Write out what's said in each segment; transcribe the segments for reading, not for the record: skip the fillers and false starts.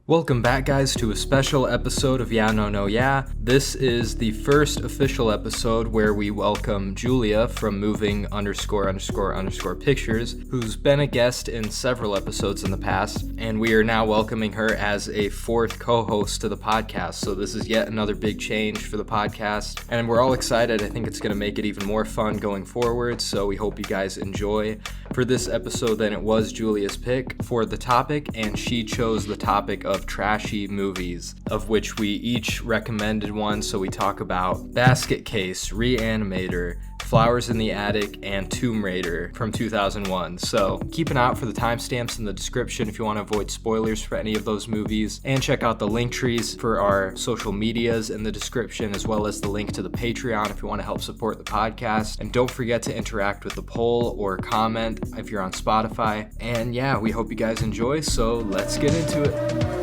Welcome back, guys, to a special episode of Yeah No No Yeah. This is the first official episode where we welcome Julia from moving _ pictures, who's been a guest in several episodes in the past, and we are now welcoming her as a fourth co-host to the podcast. So this is yet another big change for the podcast, and we're all excited. I think it's going to make it even more fun going forward, so we hope you guys enjoy. For this episode, then, it was Julia's pick for the topic, and she chose the topic of trashy movies, of which we each recommended one. So we talk about Basket Case, Re-Animator, Flowers in the Attic, and Tomb Raider from 2001. So keep an eye out for the timestamps in the description if you want to avoid spoilers for any of those movies, and check out the link trees for our social medias in the description, as well as the link to the Patreon if you want to help support the podcast. And don't forget to interact with the poll or comment if you're on Spotify. And yeah, we hope you guys enjoy, so let's get into it.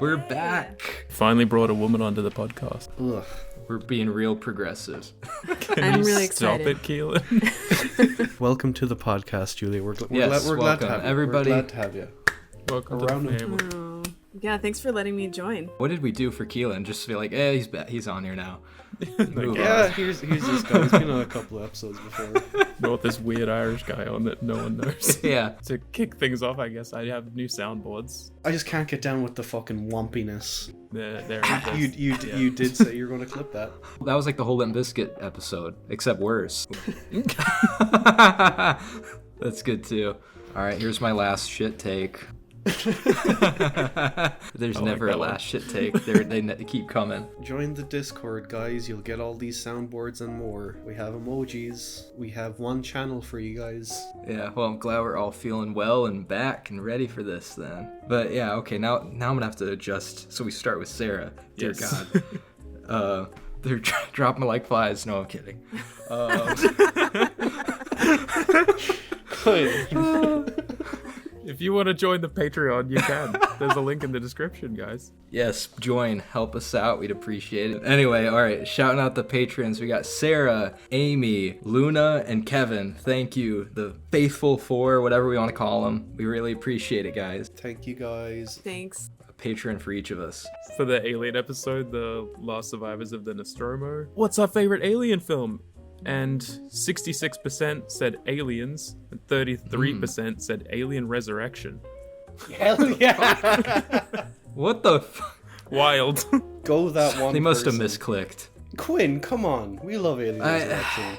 We're back. Finally brought a woman onto the podcast. Ugh, we're being real progressive. I'm really excited. Stop it, Keelan. Welcome to the podcast, Julia. We're glad to have you. Everybody. We're glad to have you. Welcome to the family. Yeah, thanks for letting me join. What did we do for Keelan? Just to be like, he's on here now. Here's this guy. He's been on a couple of episodes before. Brought this weird Irish guy on that no one knows. Yeah. To kick things off, I guess I have new soundboards. I just can't get down with the fucking wumpiness. There You did say you were going to clip that. That was like the whole Limp Bizkit episode, except worse. That's good too. All right, here's my last shit take. There's never a last shit take. They keep coming. Join the Discord, guys. You'll get all these soundboards and more. We have emojis. We have one channel for you guys. Yeah, well, I'm glad we're all feeling well and back and ready for this then. But yeah, okay, now I'm gonna have to adjust. So we start with Sarah. Dear Yes. God. They're dropping like flies. No, I'm kidding. If you want to join the Patreon, you can. There's a link in the description, guys. Yes, join. Help us out. We'd appreciate it. Anyway, all right. Shouting out the patrons. We got Sarah, Amy, Luna, and Kevin. Thank you. The faithful four, whatever we want to call them. We really appreciate it, guys. Thank you, guys. Thanks. A patron for each of us. For the Alien episode, the last survivors of the Nostromo. What's our favorite Alien film? And 66% said Aliens, and 33% said Alien Resurrection. Hell yeah! What the fuck? Wild. Go that one. They must have person. misclicked. Quinn, come on. We love Alien Resurrection.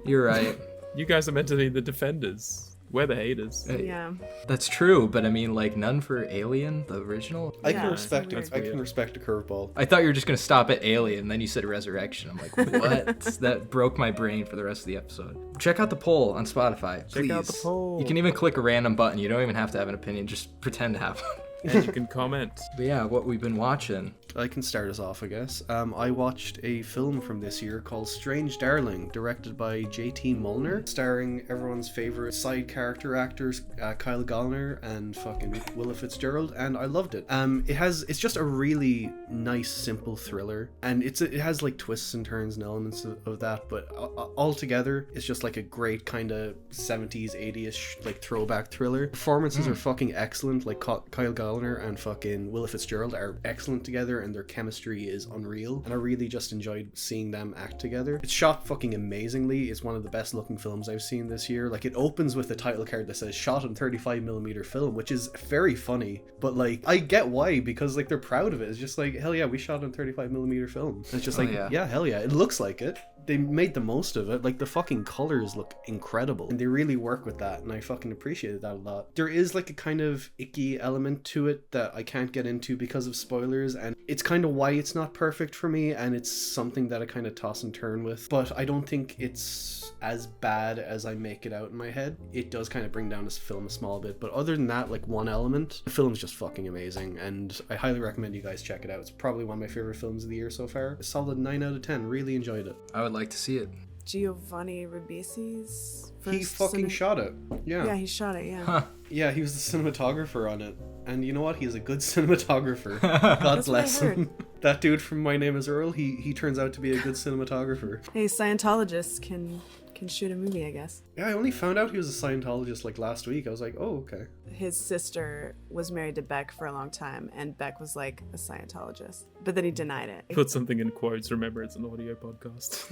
You're right. You guys are meant to be the defenders. We're the haters. Yeah. That's true, but I mean, like, none for Alien, the original? I can Yeah, respect that's it. I can respect a curveball. I thought you were just going to stop at Alien, then you said Resurrection. I'm like, what? That broke my brain for the rest of the episode. Check out the poll on Spotify, please. Check out the poll. You can even click a random button. You don't even have to have an opinion. Just pretend to have one. And you can comment. But yeah, what we've been watching. I can start us off, I guess. I watched a film from this year called Strange Darling, directed by J.T. Mulner, starring everyone's favorite side character actors, Kyle Gallner and fucking Willa Fitzgerald, and I loved it. It's just a really nice, simple thriller, and it has like twists and turns and elements of that, but altogether, it's just like a great kind of 70s, 80ish like throwback thriller. Performances are fucking excellent, like Kyle Gallner and fucking Willa Fitzgerald are excellent together, and their chemistry is unreal, and I really just enjoyed seeing them act together. It's shot fucking amazingly. It's one of the best looking films I've seen this year. Like, it opens with a title card that says shot on 35mm film, which is very funny, but like, I get why, because like they're proud of it. It's just like, hell yeah, we shot on 35mm film. And it's just like, yeah, hell yeah, it looks like it. They made the most of it. Like, the fucking colors look incredible, and they really work with that, and I fucking appreciated that a lot. There is like a kind of icky element to it that I can't get into because of spoilers, and it's kind of why it's not perfect for me, and it's something that I kind of toss and turn with, but I don't think it's as bad as I make it out in my head. It does kind of bring down this film a small bit, but other than that, like, one element, the film's just fucking amazing, and I highly recommend you guys check it out. It's probably one of my favorite films of the year so far. A solid 9 out of 10. Really enjoyed it. I would like to see it. Giovanni Ribisi's first He fucking shot it. Yeah. Yeah, he shot it, yeah. Huh. Yeah, he was the cinematographer on it. And you know what? He's a good cinematographer. God That's what I bless heard. him. That dude from My Name is Earl, he turns out to be a good cinematographer. Hey, Scientologists can shoot a movie, I guess. Yeah, I only found out he was a Scientologist like last week. I was like, oh, okay. His sister was married to Beck for a long time, and Beck was like a Scientologist. But then he denied it. Put something in quotes. Remember, it's an audio podcast.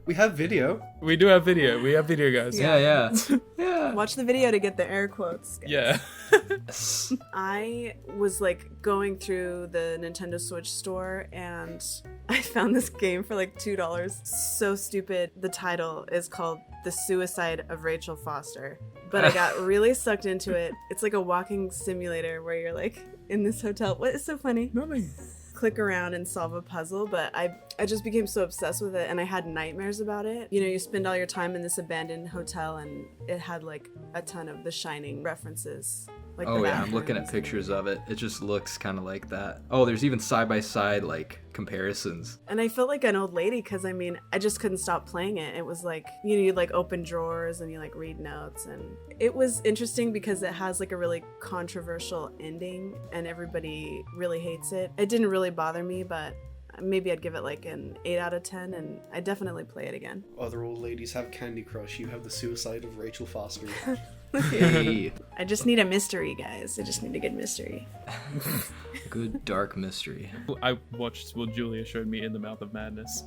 We have video. We do have video. We have video, guys. Yeah. Yeah. Watch the video to get the air quotes, guys. Yeah. I was like going through the Nintendo Switch store and I found this game for like $2. So stupid. The title is called The Suicide of Rachel Foster. But I got really sucked into it. It's like a walking simulator where you're like in this hotel. What is so funny? Nothing. Click around and solve a puzzle, but I just became so obsessed with it and I had nightmares about it. You know, you spend all your time in this abandoned hotel and it had like a ton of The Shining references. Like Oh the yeah, I'm looking at bathrooms. pictures of it. It just looks kind of like that. Oh, there's even side-by-side like comparisons. And I felt like an old lady because I mean, I just couldn't stop playing it. It was like, you know, you like open drawers and you like read notes. And it was interesting because it has like a really controversial ending and everybody really hates it. It didn't really bother me, but maybe I'd give it like an 8 out of 10 and I'd definitely play it again. Other old ladies have Candy Crush. You have The Suicide of Rachel Foster. Hey, I just need a mystery, guys. I just need a good mystery. good dark mystery. I watched, Julia showed me In the Mouth of Madness.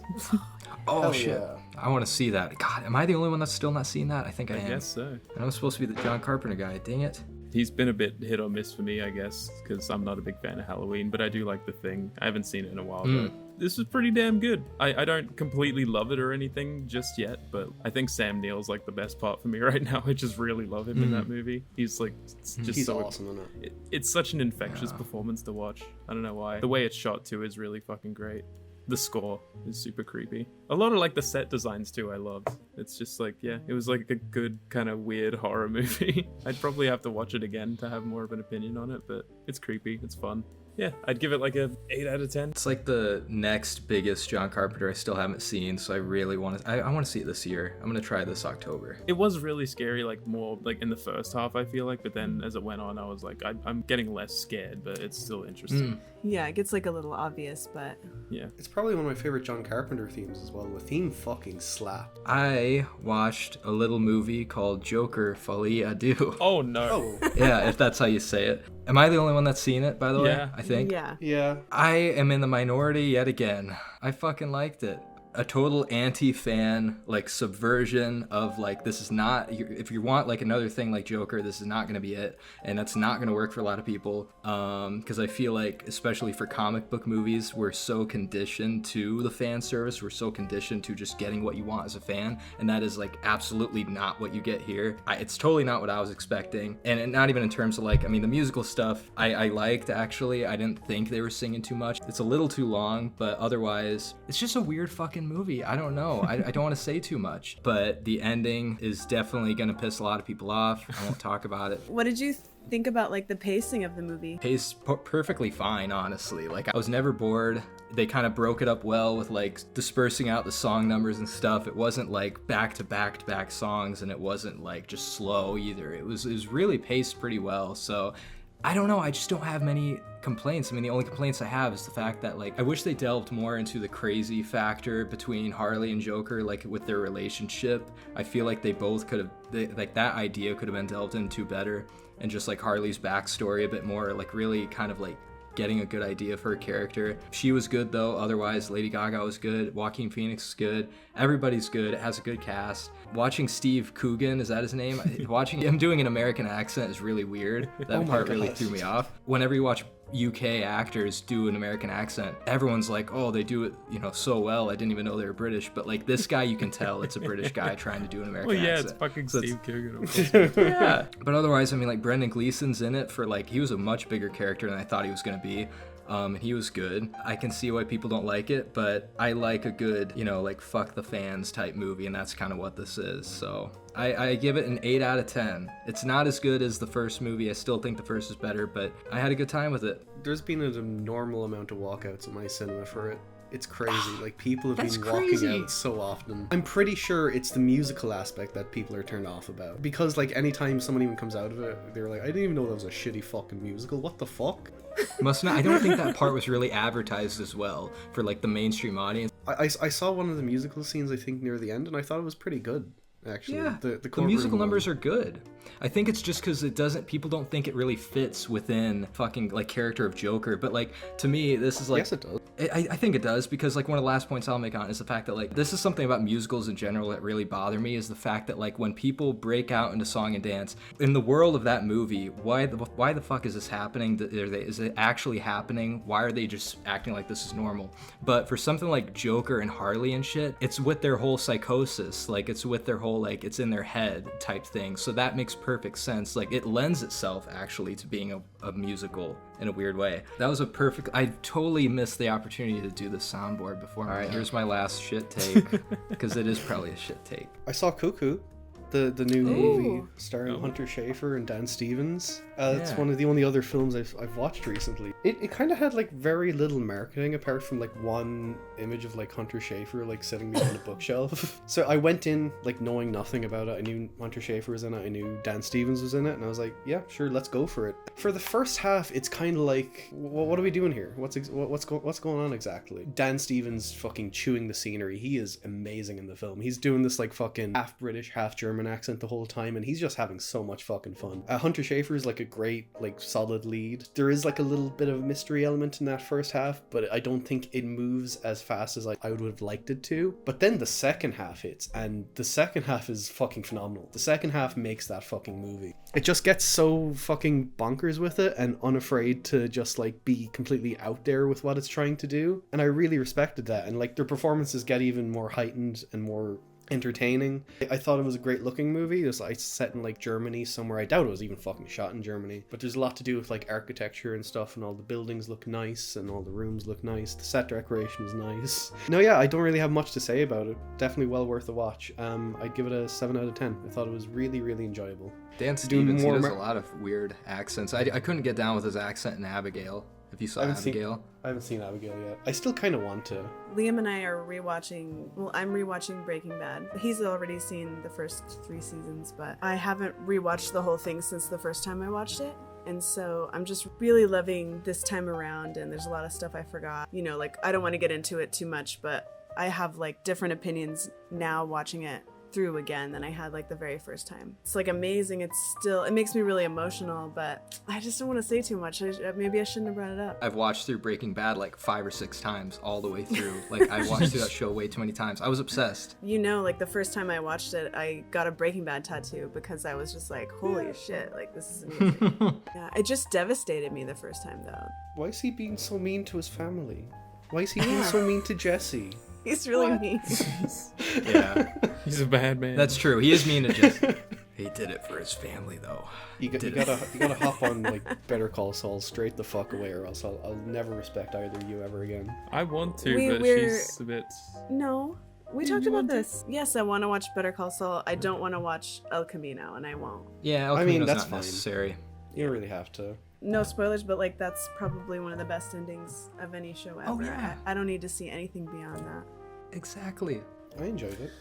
Oh Hell shit, yeah. I want to see that. God, am I the only one that's still not seen that? I think I I am. guess so. And I'm supposed to be the John Carpenter guy. Dang it. He's been a bit hit or miss for me, I guess, because I'm not a big fan of Halloween, but I do like The Thing. I haven't seen it in a while, though. This was pretty damn good. I don't completely love it or anything just yet, but I think Sam Neill's like the best part for me right now. I just really love him in that movie. He's like, just He's so awesome in it. It's such an infectious performance to watch. I don't know why. The way it's shot too is really fucking great. The score is super creepy. A lot of like the set designs too I loved. It's just like, yeah, it was like a good kind of weird horror movie. I'd probably have to watch it again to have more of an opinion on it, but it's creepy, it's fun. Yeah, I'd give it like a 8 out of 10. It's like the next biggest John Carpenter I still haven't seen, so I really want to. I want to see it this year. I'm gonna try this October. It was really scary, like more like in the first half, I feel like, but then as it went on, I was like, I'm getting less scared, but it's still interesting. Yeah, it gets like a little obvious, but Yeah. It's probably one of my favorite John Carpenter themes as well. The theme fucking slap. I watched a little movie called Joker Folie Deux. Oh no. Oh, Yeah, if that's how you say it. Am I the only one that's seen it, by the way? Yeah. I think. yeah. yeah. I am in the minority yet again. I fucking liked it. A total anti-fan, like, subversion of, like, this is not, if you want, like, another thing like Joker, this is not going to be it. And that's not going to work for a lot of people. Because I feel like, especially for comic book movies, we're so conditioned to the fan service. We're so conditioned to just getting what you want as a fan. And that is, like, absolutely not what you get here. It's totally not what I was expecting. And not even in terms of, like, I mean, the musical stuff, I liked, actually. I didn't think they were singing too much. It's a little too long, but otherwise, it's just a weird fucking movie. I don't know. I don't want to say too much, but the ending is definitely going to piss a lot of people off. I won't talk about it. What did you think about like the pacing of the movie? Paced perfectly fine, honestly. Like, I was never bored. They kind of broke it up well with like dispersing out the song numbers and stuff. It wasn't like back to back songs, and it wasn't like just slow either. It was really paced pretty well. So I don't know, I just don't have many complaints. I mean, the only complaints I have is the fact that, like, I wish they delved more into the crazy factor between Harley and Joker, like, with their relationship. I feel like they both could have, like, that idea could have been delved into better, and just, like, Harley's backstory a bit more, like, really kind of, like, getting a good idea of her character. She was good, though. Otherwise, Lady Gaga was good. Joaquin Phoenix is good. Everybody's good. It has a good cast. Watching Steve Coogan, is that his name? Watching him doing an American accent is really weird. That part really threw me off. Whenever you watch UK actors do an American accent, everyone's like, oh, they do it, you know, so well. I didn't even know they were British. But, like, this guy, you can tell it's a British guy trying to do an American Well, yeah, accent. it's fucking So Steve Coogan. yeah. But otherwise, I mean, like, Brendan Gleeson's in it for, like, he was a much bigger character than I thought he was going to be. And he was good. I can see why people don't like it, but I like a good, you know, like, fuck the fans type movie, and that's kind of what this is. So I give it an 8 out of 10. It's not as good as the first movie. I still think the first is better, but I had a good time with it. There's been a normal amount of walkouts at my cinema for it. It's crazy. Like, people have That's been walking crazy. out so often. I'm pretty sure it's the musical aspect that people are turned off about. Because, like, anytime someone even comes out of it, they're like, I didn't even know that was a shitty fucking musical. What the fuck? Must not. I don't think that part was really advertised as well for like the mainstream audience. I saw one of the musical scenes, I think, near the end, and I thought it was pretty good. Actually, Yeah, the courtroom musical one. numbers are good. I think it's just because people don't think it really fits within fucking like character of Joker. But like to me, this is like Yes, it does. I think it does, because like one of the last points I'll make on is the fact that like this is something about musicals in general that really bother me, is the fact that like when people break out into song and dance in the world of that movie, why the fuck is this happening? Is it actually happening? Why are they just acting like this is normal? But for something like Joker and Harley and shit, it's with their whole psychosis, like it's with their whole like it's in their head type thing. So that makes perfect sense. Like it lends itself actually to being a musical in a weird way. That was a perfect. I totally missed the opportunity to do the soundboard before. All right, here's my last shit take, because it is probably a shit take. I saw Cuckoo, the new Ooh. movie starring Hunter Schafer and Dan Stevens. It's one of the only other films I've watched recently. It kind of had like very little marketing apart from like one image of like Hunter Schafer like sitting behind a bookshelf. So I went in like knowing nothing about it. I knew Hunter Schafer was in it. I knew Dan Stevens was in it, and I was like, yeah, sure, let's go for it. For the first half, it's kind of like, what are we doing here? What's going on exactly? Dan Stevens fucking chewing the scenery. He is amazing in the film. He's doing this like fucking half British, half German accent the whole time, and he's just having so much fucking fun. Hunter Schafer is like a great, like solid lead. There is like a little bit of a mystery element in that first half, but I don't think it moves as fast as I would have liked it to. But then the second half hits, and the second half is fucking phenomenal. The second half makes that fucking movie. It just gets so fucking bonkers with it and unafraid to just like be completely out there with what it's trying to do. And I really respected that. And like their performances get even more heightened and more entertaining. I thought it was a great looking movie. It was like set in like Germany somewhere. I doubt it was even fucking shot in Germany, but there's a lot to do with like architecture and stuff, and all the buildings look nice and all the rooms look nice. The set decoration is nice. No, yeah, I don't really have much to say about it. Definitely well worth a watch. I'd give it a 7 out of 10. I thought it was really, really enjoyable. Dan Stevens, he does a lot of weird accents. I couldn't get down with his accent in Abigail. If you saw Abigail. I haven't seen Abigail yet. I still kind of want to. Liam and I are rewatching, well, I'm rewatching Breaking Bad. He's already seen the first 3 seasons, but I haven't rewatched the whole thing since the first time I watched it. And so I'm just really loving this time around, and there's a lot of stuff I forgot. You know, like, I don't want to get into it too much, but I have like different opinions now watching it through again than I had like the very first time. It's like amazing. It makes me really emotional, but I just don't want to say too much. Maybe I shouldn't have brought it up. I've watched through Breaking Bad like 5 or 6 times all the way through. Like I watched through that show way too many times. I was obsessed. You know, like the first time I watched it, I got a Breaking Bad tattoo because I was just like, holy shit, like this is amazing. Yeah, it just devastated me the first time though. Why is he being so mean to his family? Why is he being so mean to Jesse? He's really mean. Yeah. He's a bad man. That's true. He is mean to Jesse. He did it for his family, though. You gotta hop on like Better Call Saul straight the fuck away, or else I'll never respect either of you ever again. I want to, but she's a bit. No, we talked about this. Yes, I want to watch Better Call Saul. I don't want to watch El Camino, and I won't. Yeah, El Camino's not necessary. You don't really have to. No spoilers, but like that's probably one of the best endings of any show ever. Oh, yeah. I don't need to see anything beyond that. Exactly. I enjoyed it.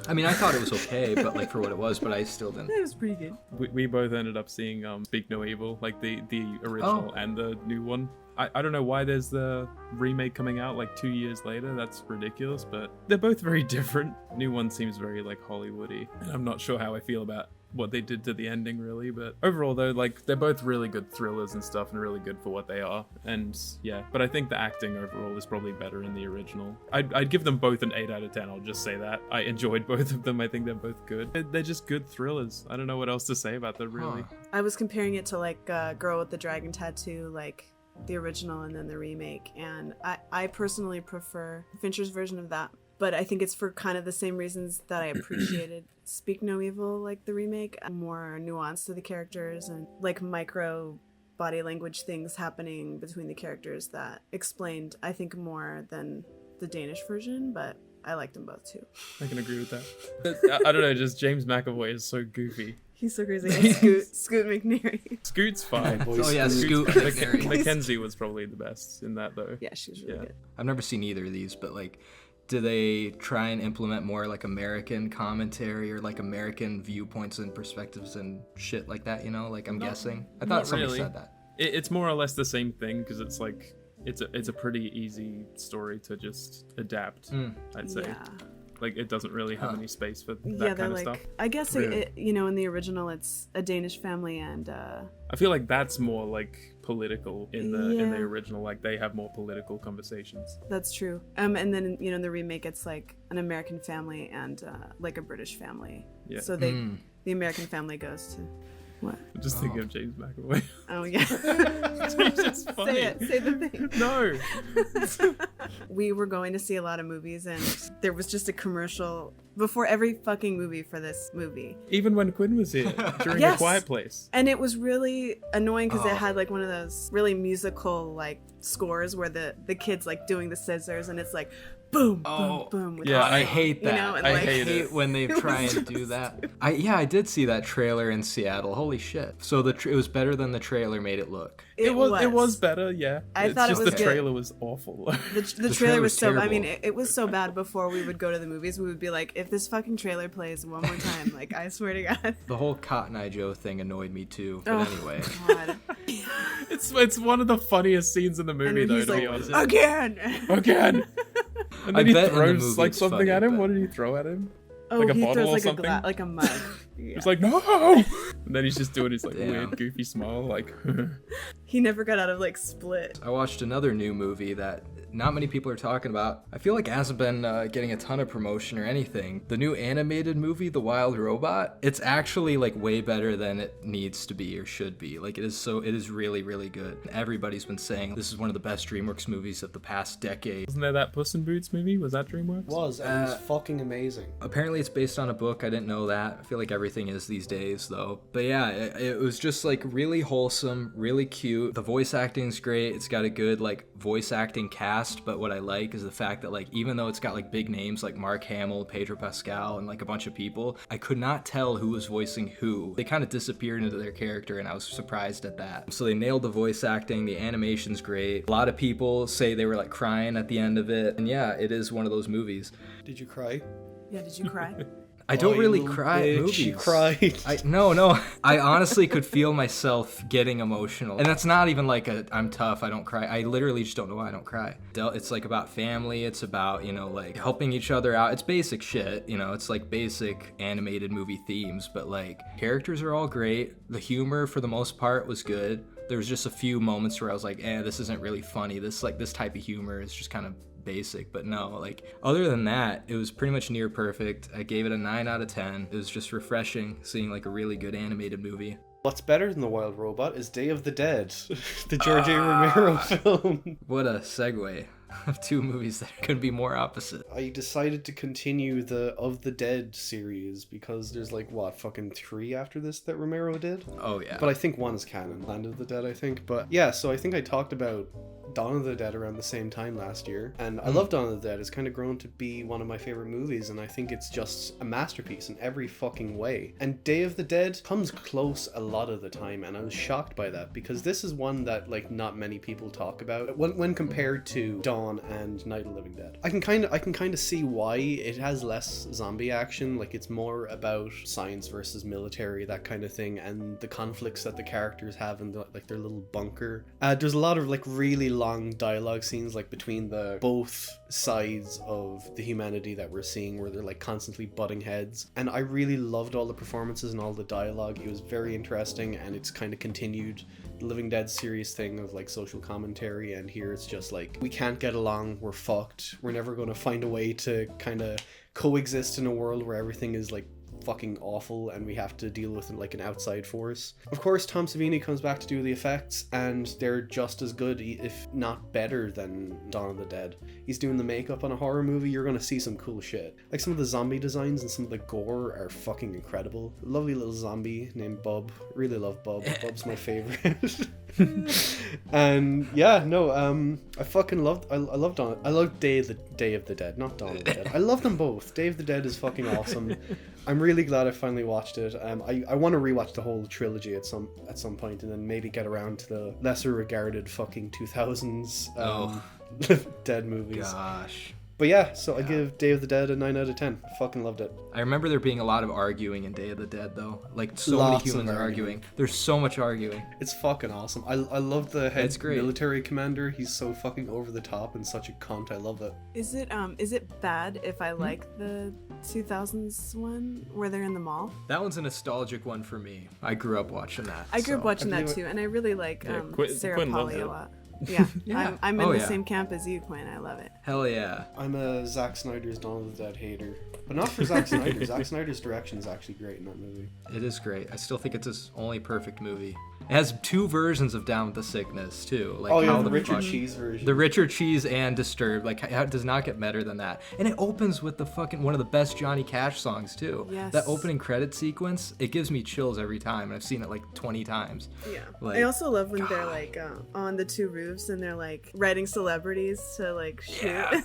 I mean, I thought it was okay, but like for what it was, but I still didn't. It was pretty good. We both ended up seeing Speak No Evil, like the original and the new one. I don't know why there's the remake coming out like 2 years later. That's ridiculous, but they're both very different. New one seems very like Hollywoody, and I'm not sure how I feel about what they did to the ending really, but overall though, like they're both really good thrillers and stuff and really good for what they are. And yeah, but I think the acting overall is probably better in the original. I'd give them both an 8 out of 10. I'll just say that I enjoyed both of them. I think they're both good. They're just good thrillers. I don't know what else to say about them really. I was comparing it to like Girl with the Dragon Tattoo, like the original and then the remake, and I personally prefer Fincher's version of that, but I think it's for kind of the same reasons that I appreciated Speak No Evil, like the remake. More nuance to the characters and like micro body language things happening between the characters that explained, I think, more than the Danish version, but I liked them both too. I can agree with that. I don't know, just James McAvoy is so goofy. He's so crazy. And Scoot McNairy. Scoot's fine. Oh yeah, Scoot. Mackenzie was probably the best in that though. Yeah, she was really good. I've never seen either of these, but like, do they try and implement more like American commentary or like American viewpoints and perspectives and shit like that? You know, like I'm guessing. I thought somebody said that. It's more or less the same thing because it's like it's a pretty easy story to just adapt. I'd say. Yeah. Like it doesn't really have any space for that Yeah, they're kind of like, stuff. I guess it, you know, in the original, it's a Danish family and. I feel like that's more like political in the original. Like they have more political conversations. That's true. And then in the remake, it's like an American family and like a British family. Yeah. So the American family goes to. What? I'm just thinking of James McAvoy. Oh yeah. James is funny. Say it. Say the thing. No. We were going to see a lot of movies, and there was just a commercial before every fucking movie for this movie. Even when Quinn was here during Yes. A Quiet Place. And it was really annoying because it had like one of those really musical like scores where the kids like doing the scissors, and it's like boom, boom, boom. With Yeah, the I hate that. You know, and I like, hate hate it. when they try and do that. I did see that trailer in Seattle. Holy shit! So it was better than the trailer made it look. It was better, yeah. I thought it was the good. trailer was awful. The trailer was so. terrible. I mean, it was so bad. Before we would go to the movies, we would be like, if this fucking trailer plays one more time, like I swear to God. The whole Cotton Eye Joe thing annoyed me too. But anyway, God. It's one of the funniest scenes in the movie, And though. he's To like, be honest. again. And I then he bet in the throws movie like it's something funny, at him. but- What did he throw at him? Oh, Like a he bottle throws or like something? like a mug. Yeah. It's like no, and then he's just doing his like Damn. weird, goofy smile, like. He never got out of like Split. I watched another new movie that not many people are talking about. I feel like it hasn't been getting a ton of promotion or anything. The new animated movie, The Wild Robot, it's actually like way better than it needs to be or should be. Like it is really, really good. Everybody's been saying this is one of the best DreamWorks movies of the past decade. Wasn't there that Puss in Boots movie? Was that DreamWorks? And it was fucking amazing. Apparently it's based on a book. I didn't know that. I feel like everything is these days though. But yeah, it was just like really wholesome, really cute. The voice acting's great. It's got a good like voice acting cast, but what I like is the fact that like even though it's got like big names like Mark Hamill, Pedro Pascal, and like a bunch of people, I could not tell who was voicing who. They kind of disappeared into their character and I was surprised at that. So they nailed the voice acting, the animation's great. A lot of people say they were like crying at the end of it. And yeah, it is one of those movies. Did you cry? Yeah, did you cry? I don't you really little cry at bitch, movies. you cried. No. I honestly could feel myself getting emotional. And that's not even like I'm tough, I don't cry. I literally just don't know why I don't cry. It's like about family. It's about, like helping each other out. It's basic shit, it's like basic animated movie themes, but like characters are all great. The humor for the most part was good. There was just a few moments where I was like, this isn't really funny. This type of humor is just kind of basic, but no, like other than that, it was pretty much near perfect. I gave it a 9 out of 10. It was just refreshing seeing like a really good animated movie. What's better than The Wild Robot is Day of the Dead, the George A. Romero film. What a segue of two movies that couldn't be more opposite. I decided to continue the Of the Dead series because there's like, fucking 3 after this that Romero did? Oh yeah. But I think one is canon, Land of the Dead, I think. But yeah, so I think I talked about Dawn of the Dead around the same time last year, and I love Dawn of the Dead. It's kind of grown to be one of my favorite movies, and I think it's just a masterpiece in every fucking way. And Day of the Dead comes close a lot of the time, and I was shocked by that because this is one that like not many people talk about when compared to Dawn and Night of the Living Dead. I can kind of see why it has less zombie action. Like it's more about science versus military, that kind of thing, and the conflicts that the characters have in their little bunker. There's a lot of like really long dialogue scenes like between the both sides of the humanity that we're seeing where they're like constantly butting heads, and I really loved all the performances and all the dialogue. It was very interesting, and it's kind of continued the Living Dead series thing of like social commentary, and here it's just like we can't get along, we're fucked, we're never going to find a way to kind of coexist in a world where everything is like fucking awful and we have to deal with like an outside force. Of course, Tom Savini comes back to do the effects, and they're just as good, if not better, than Dawn of the Dead. He's doing the makeup on a horror movie. You're gonna see some cool shit. Like some of the zombie designs and some of the gore are fucking incredible. Lovely little zombie named Bub. Really love Bub. Bub's my favorite. And yeah, no, I fucking loved. I loved Day of the Dead, not Dawn of the Dead. I love them both. Day of the Dead is fucking awesome. I'm really glad I finally watched it. I want to rewatch the whole trilogy at some point, and then maybe get around to the lesser regarded fucking 2000s Dead movies. Gosh. But yeah, so I give Day of the Dead a 9 out of 10. I fucking loved it. I remember there being a lot of arguing in Day of the Dead, though. Like, so Lots many of humans are arguing. There's so much arguing. It's fucking awesome. I love the head It's great. military commander. He's so fucking over the top and such a cunt. I love it. Is it bad if I like the 2000s one where they're in the mall? That one's a nostalgic one for me. I grew up watching that. I grew up watching I that believe too, and I really like Sarah Quinn loves Polley it. a lot. Yeah, Yeah. I'm in Oh, the yeah. same camp as you, Quinn. I love it. Hell yeah. I'm a Zack Snyder's Dawn of the Dead hater. But not for Zack Snyder. Zack Snyder's direction is actually great in that movie. It is great. I still think it's his only perfect movie. It has two versions of Down with the Sickness, too. Like, Oh yeah, how the the Richard fuck- Cheese version. The Richard Cheese and Disturbed, like, how it does not get better than that. And it opens with the fucking one of the best Johnny Cash songs too. Yes. That opening credit sequence, it gives me chills every time, and I've seen it like 20 times. Yeah. Like, I also love when they're like on the two roofs and they're like writing celebrities to like shoot. Yeah.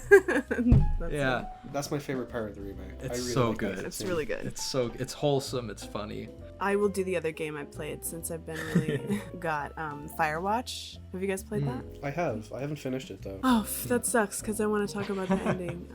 That's Yeah, That's my favorite part of the remake. I it's really so like that good. It's scene. really good. It's wholesome. It's funny. I will do the other game I played since I've been really got Firewatch. Have you guys played that? I haven't finished it though. Oh, that sucks because I want to talk about the ending.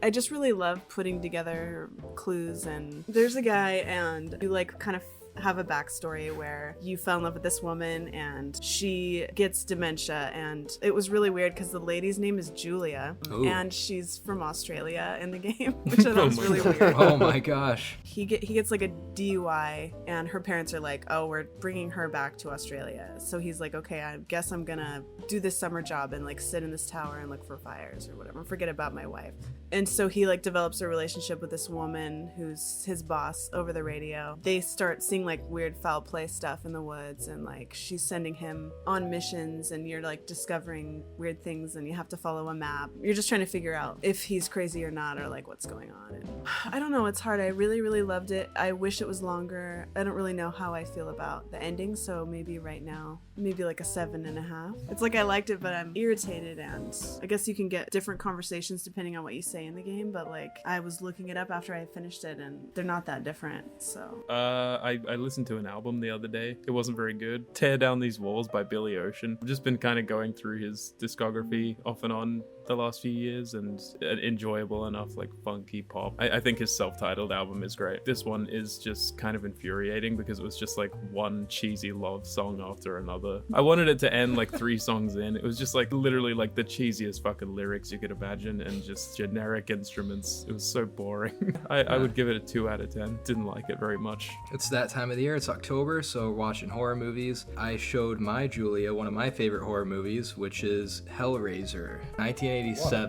I just really love putting together clues, and there's a guy, and you like kind of have a backstory where you fell in love with this woman and she gets dementia, and it was really weird because the lady's name is Julia. Ooh. And she's from Australia in the game, which I thought was my really God. weird. Oh my gosh. He gets like a DUI, and her parents are like, oh, we're bringing her back to Australia. So he's like, okay, I guess I'm gonna do this summer job and like sit in this tower and look for fires or whatever, forget about my wife. And so he like develops a relationship with this woman who's his boss over the radio. They start seeing like weird foul play stuff in the woods, and like she's sending him on missions, and you're like discovering weird things, and you have to follow a map. You're just trying to figure out if he's crazy or not, or like what's going on. And I don't know, it's hard. I really, really loved it. I wish it was longer. I don't really know how I feel about the ending, so maybe right now, maybe like a 7.5. It's like I liked it, but I'm irritated, and I guess you can get different conversations depending on what you say in the game, but like I was looking it up after I finished it, and they're not that different, so. I listened to an album the other day. It wasn't very good. Tear Down These Walls by Billy Ocean. I've just been kind of going through his discography off and on the last few years, and enjoyable enough, like funky pop. I think his self-titled album is great. This one is just kind of infuriating because it was just like one cheesy love song after another. I wanted it to end like 3 songs in. It was just like literally like the cheesiest fucking lyrics you could imagine, and just generic instruments. It was so boring. I would give it a 2 out of 10. Didn't like it very much. It's that time of the year. It's October, so we're watching horror movies. I showed my Julia one of my favorite horror movies, which is Hellraiser, 1987.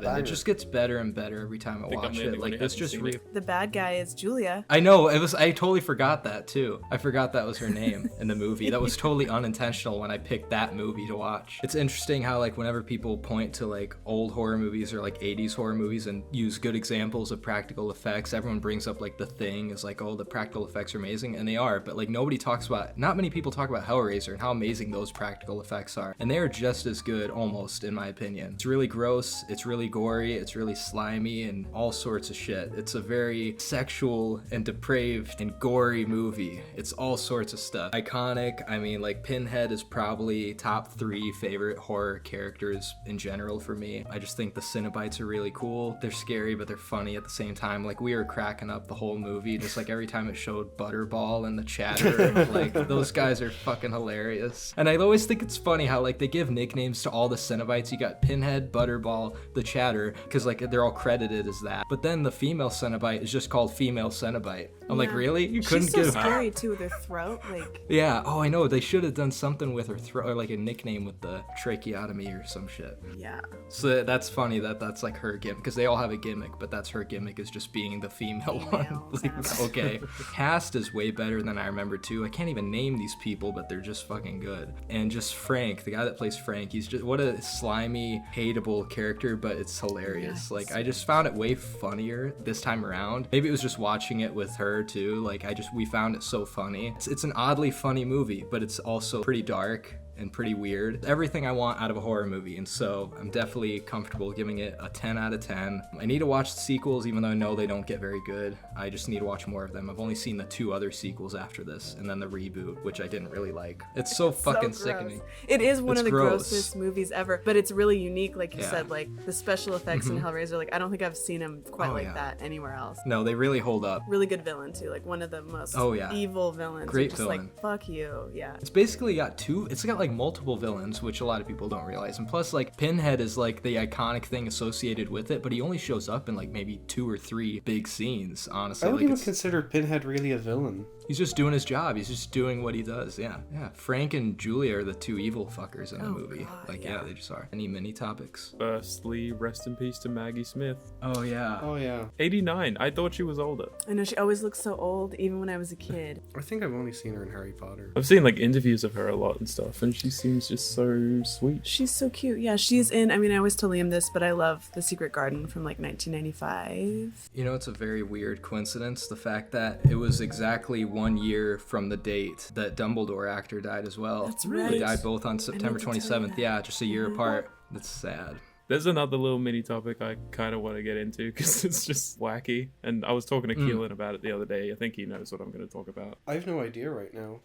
What a It just gets better and better every time I think I'm watch the it. only one Like, who this hasn't just seen it. The bad guy is Julia. I know, I totally forgot that too. I forgot that was her name in the movie. That was totally unintentional when I picked that movie to watch. It's interesting how like whenever people point to like old horror movies or like 80s horror movies and use good examples of practical effects, everyone brings up like The Thing is like, oh, the practical effects are amazing, and they are, but like not many people talk about Hellraiser and how amazing those practical effects are, and they are just as good almost, in my opinion. It's really gross, it's really gory, it's really slimy, and all sorts of shit. It's a very sexual and depraved and gory movie. It's all sorts of stuff. Iconic. I mean, like, Pinhead is probably top 3 favorite horror characters in general for me. I just think the Cenobites are really cool. They're scary, but they're funny at the same time. Like, we were cracking up the whole movie, just like every time it showed Butterball and the Chatter. Like, those guys are fucking hilarious. And I always think it's funny how like they give nicknames to all the Cenobites. You got Pinhead, Butterball, the Chatter, because like they're all credited as that. But then the female Cenobite is just called female Cenobite. I'm like, Yeah. really? You couldn't She's so give scary too with her throat, like. Yeah, oh, I know. They should have done something with her throat, or like a nickname with the tracheotomy or some shit. Yeah. So that's funny that's like her gimmick, because they all have a gimmick, but that's her gimmick, is just being the female one. Female Like, Cenobite. okay. Cast is way better than I remember too. I can't even name these people, but they're just fucking good. And just Frank, the guy that plays Frank, he's just, what a slimy, hateable character, but it's hilarious. Yes. Like, I just found it way funnier this time around. Maybe it was just watching it with her too. Like, we found it so funny. It's an oddly funny movie, but it's also pretty dark. and pretty weird. Everything I want out of a horror movie, and so I'm definitely comfortable giving it a 10 out of 10. I need to watch the sequels, even though I know they don't get very good. I just need to watch more of them. I've only seen the 2 other sequels after this, and then the reboot, which I didn't really like. It's so fucking sickening. It is one It's of the gross. grossest movies ever, but it's really unique, like you Yeah. said, like the special effects in Hellraiser, like I don't think I've seen them quite Oh, like yeah. that anywhere else. No, they really hold up. Really good villain too, like one of the most Oh, yeah. evil villains. Great You're just villain. like, fuck you, yeah. It's basically it's got like multiple villains, which a lot of people don't realize. And plus, like, Pinhead is like the iconic thing associated with it, but he only shows up in like maybe 2 or 3 big scenes, honestly. I would Like, even it's- consider Pinhead really a villain. He's just doing his job. He's just doing what he does. Yeah. Frank and Julia are the 2 evil fuckers in the movie. God, Like, yeah, they just are. Any mini topics? Firstly, rest in peace to Maggie Smith. Oh, yeah. Oh yeah. 89. I thought she was older. I know she always looks so old, even when I was a kid. I think I've only seen her in Harry Potter. I've seen like interviews of her a lot and stuff, and she seems just so sweet. She's so cute. Yeah, she's in, I mean, I always tell Liam this, but I love The Secret Garden from like 1995. You know, it's a very weird coincidence, the fact that it was exactly 1 year from the date that Dumbledore actor died as well. That's They right. died both on September to tell you 27th. that. Yeah, just a year apart. That's sad. There's another little mini topic I kind of want to get into because it's just wacky. And I was talking to Keelan about it the other day. I think he knows what I'm going to talk about. I have no idea right now.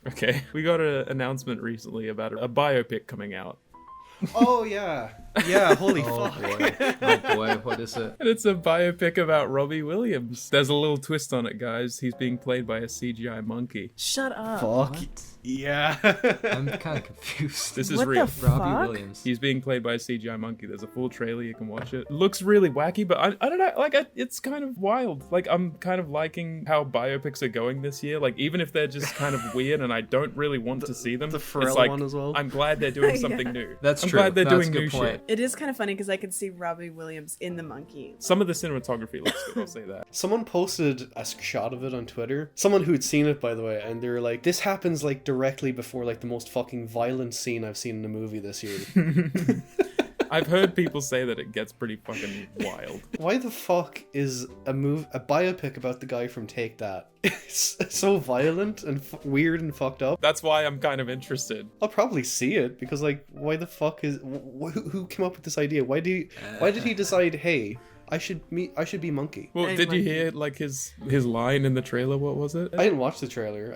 Okay, we got an announcement recently about a biopic coming out. Oh yeah. Yeah, holy Oh fuck. boy. Oh boy, what is it? And it's a biopic about Robbie Williams. There's a little twist on it, guys. He's being played by a CGI monkey. Shut up. Fuck. Yeah. I'm kind of confused. This is What real. the Robbie fuck? Williams. He's being played by a CGI monkey. There's a full trailer. You can watch it. Looks really wacky, but I don't know. Like, it's kind of wild. Like, I'm kind of liking how biopics are going this year. Like, even if they're just kind of weird and I don't really want to see them, the it's Pharrell like, one as well. I'm glad they're doing Yeah. something new. That's I'm true. glad they're That's doing a good new point. shit. It is kind of funny because I could see Robbie Williams in the monkey. Some of the cinematography looks good, I'll say that. Someone posted a shot of it on Twitter. Someone who'd seen it, by the way, and they were like, this happens like directly before like the most fucking violent scene I've seen in a movie this year. I've heard people say that it gets pretty fucking wild. Why the fuck is a biopic about the guy from Take That? It's so violent and weird and fucked up. That's why I'm kind of interested. I'll probably see it because like, why the fuck is who came up with this idea? Why did he decide, hey, I should be monkey? Well, Hey, did you monkey. hear like his line in the trailer? What was it? I didn't watch the trailer.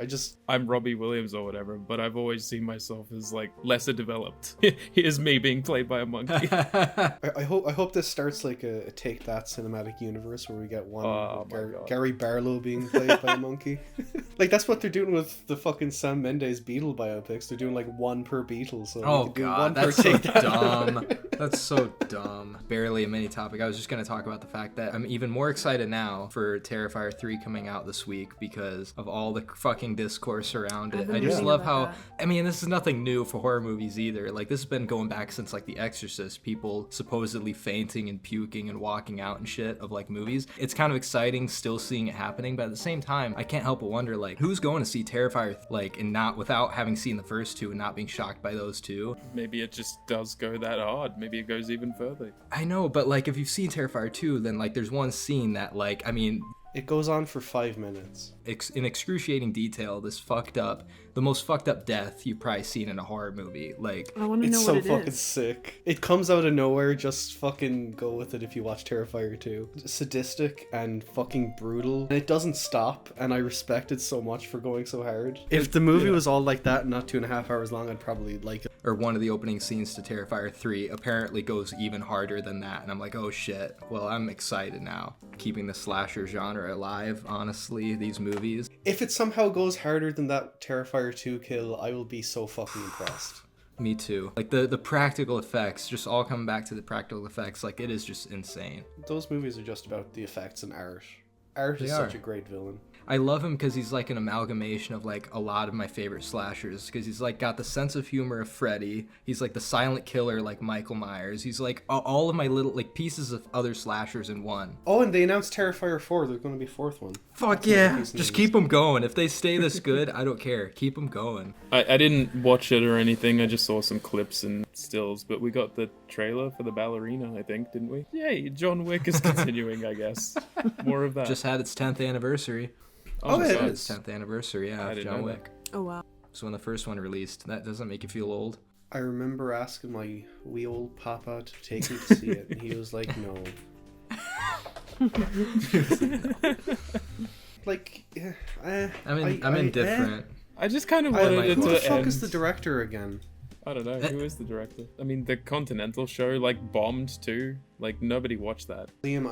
I'm Robbie Williams or whatever, but I've always seen myself as like lesser developed. Here's me being played by a monkey. I hope this starts like a Take That cinematic universe where we get one Oh with my God. Gary Barlow being played by a monkey. Like that's what they're doing with the fucking Sam Mendes Beatle biopics. They're doing like one per Beatle. So Oh we could do god, one per that's so Take That. dumb. That's so dumb. Barely a mini topic. I was just gonna talk about the fact that I'm even more excited now for Terrifier 3 coming out this week because of all the fucking discourse around it. I've been I just reading love about how that. I mean, this is nothing new for horror movies either. Like this has been going back since like The Exorcist, people supposedly fainting and puking and walking out and shit of like movies. It's kind of exciting still seeing it happening, but at the same time, I can't help but wonder like who's going to see Terrifier like and not without having seen the first 2 and not being shocked by those 2. Maybe it just does go that hard. Maybe it goes even further. I know, but like if you've seen Terrifier 2, then like there's one scene that like, I mean, It goes on for 5 minutes. in excruciating detail, the most fucked up death you've probably seen in a horror movie. Like, I want to know It's so what it fucking is. sick. It comes out of nowhere. Just fucking go with it if you watch Terrifier 2. Sadistic and fucking brutal. And it doesn't stop, and I respect it so much for going so hard. If the movie was all like that, not 2.5 hours long, I'd probably like it. or one of the opening scenes to Terrifier 3 apparently goes even harder than that. And I'm like, oh shit. Well, I'm excited now. Keeping the slasher genre alive, honestly, these movies. If it somehow goes harder than that Terrifier 2 kill, I will be so fucking impressed. Me too. Like the practical effects, just all coming back to the practical effects, like it is just insane. Those movies are just about the effects and art. Art is They such are. a great villain. I love him because he's like an amalgamation of like a lot of my favorite slashers, because he's like got the sense of humor of Freddy. He's like the silent killer like Michael Myers. He's like all of my little like pieces of other slashers in one. Oh, and they announced Terrifier 4. There's going to be a 4th one. Fuck That's yeah, another piece of just news. keep them going. If they stay this good, I don't care. Keep them going. I didn't watch it or anything. I just saw some clips and stills, but we got the trailer for the ballerina, I think, didn't we? Yay, John Wick is continuing, I guess. More of that. Just had its 10th anniversary. Oh, my it God. is. Its 10th anniversary, yeah, I of didn't John know Wick. Oh wow. So when the first one released, that doesn't make you feel old? I remember asking my wee old papa to take me to see it, and he was like, no. Like, I'm indifferent. I just kind of wanted it Who to the fuck end. is the director again? I don't know. Who is the director? I mean, the Continental show, like, bombed too. Like, nobody watched that. Liam,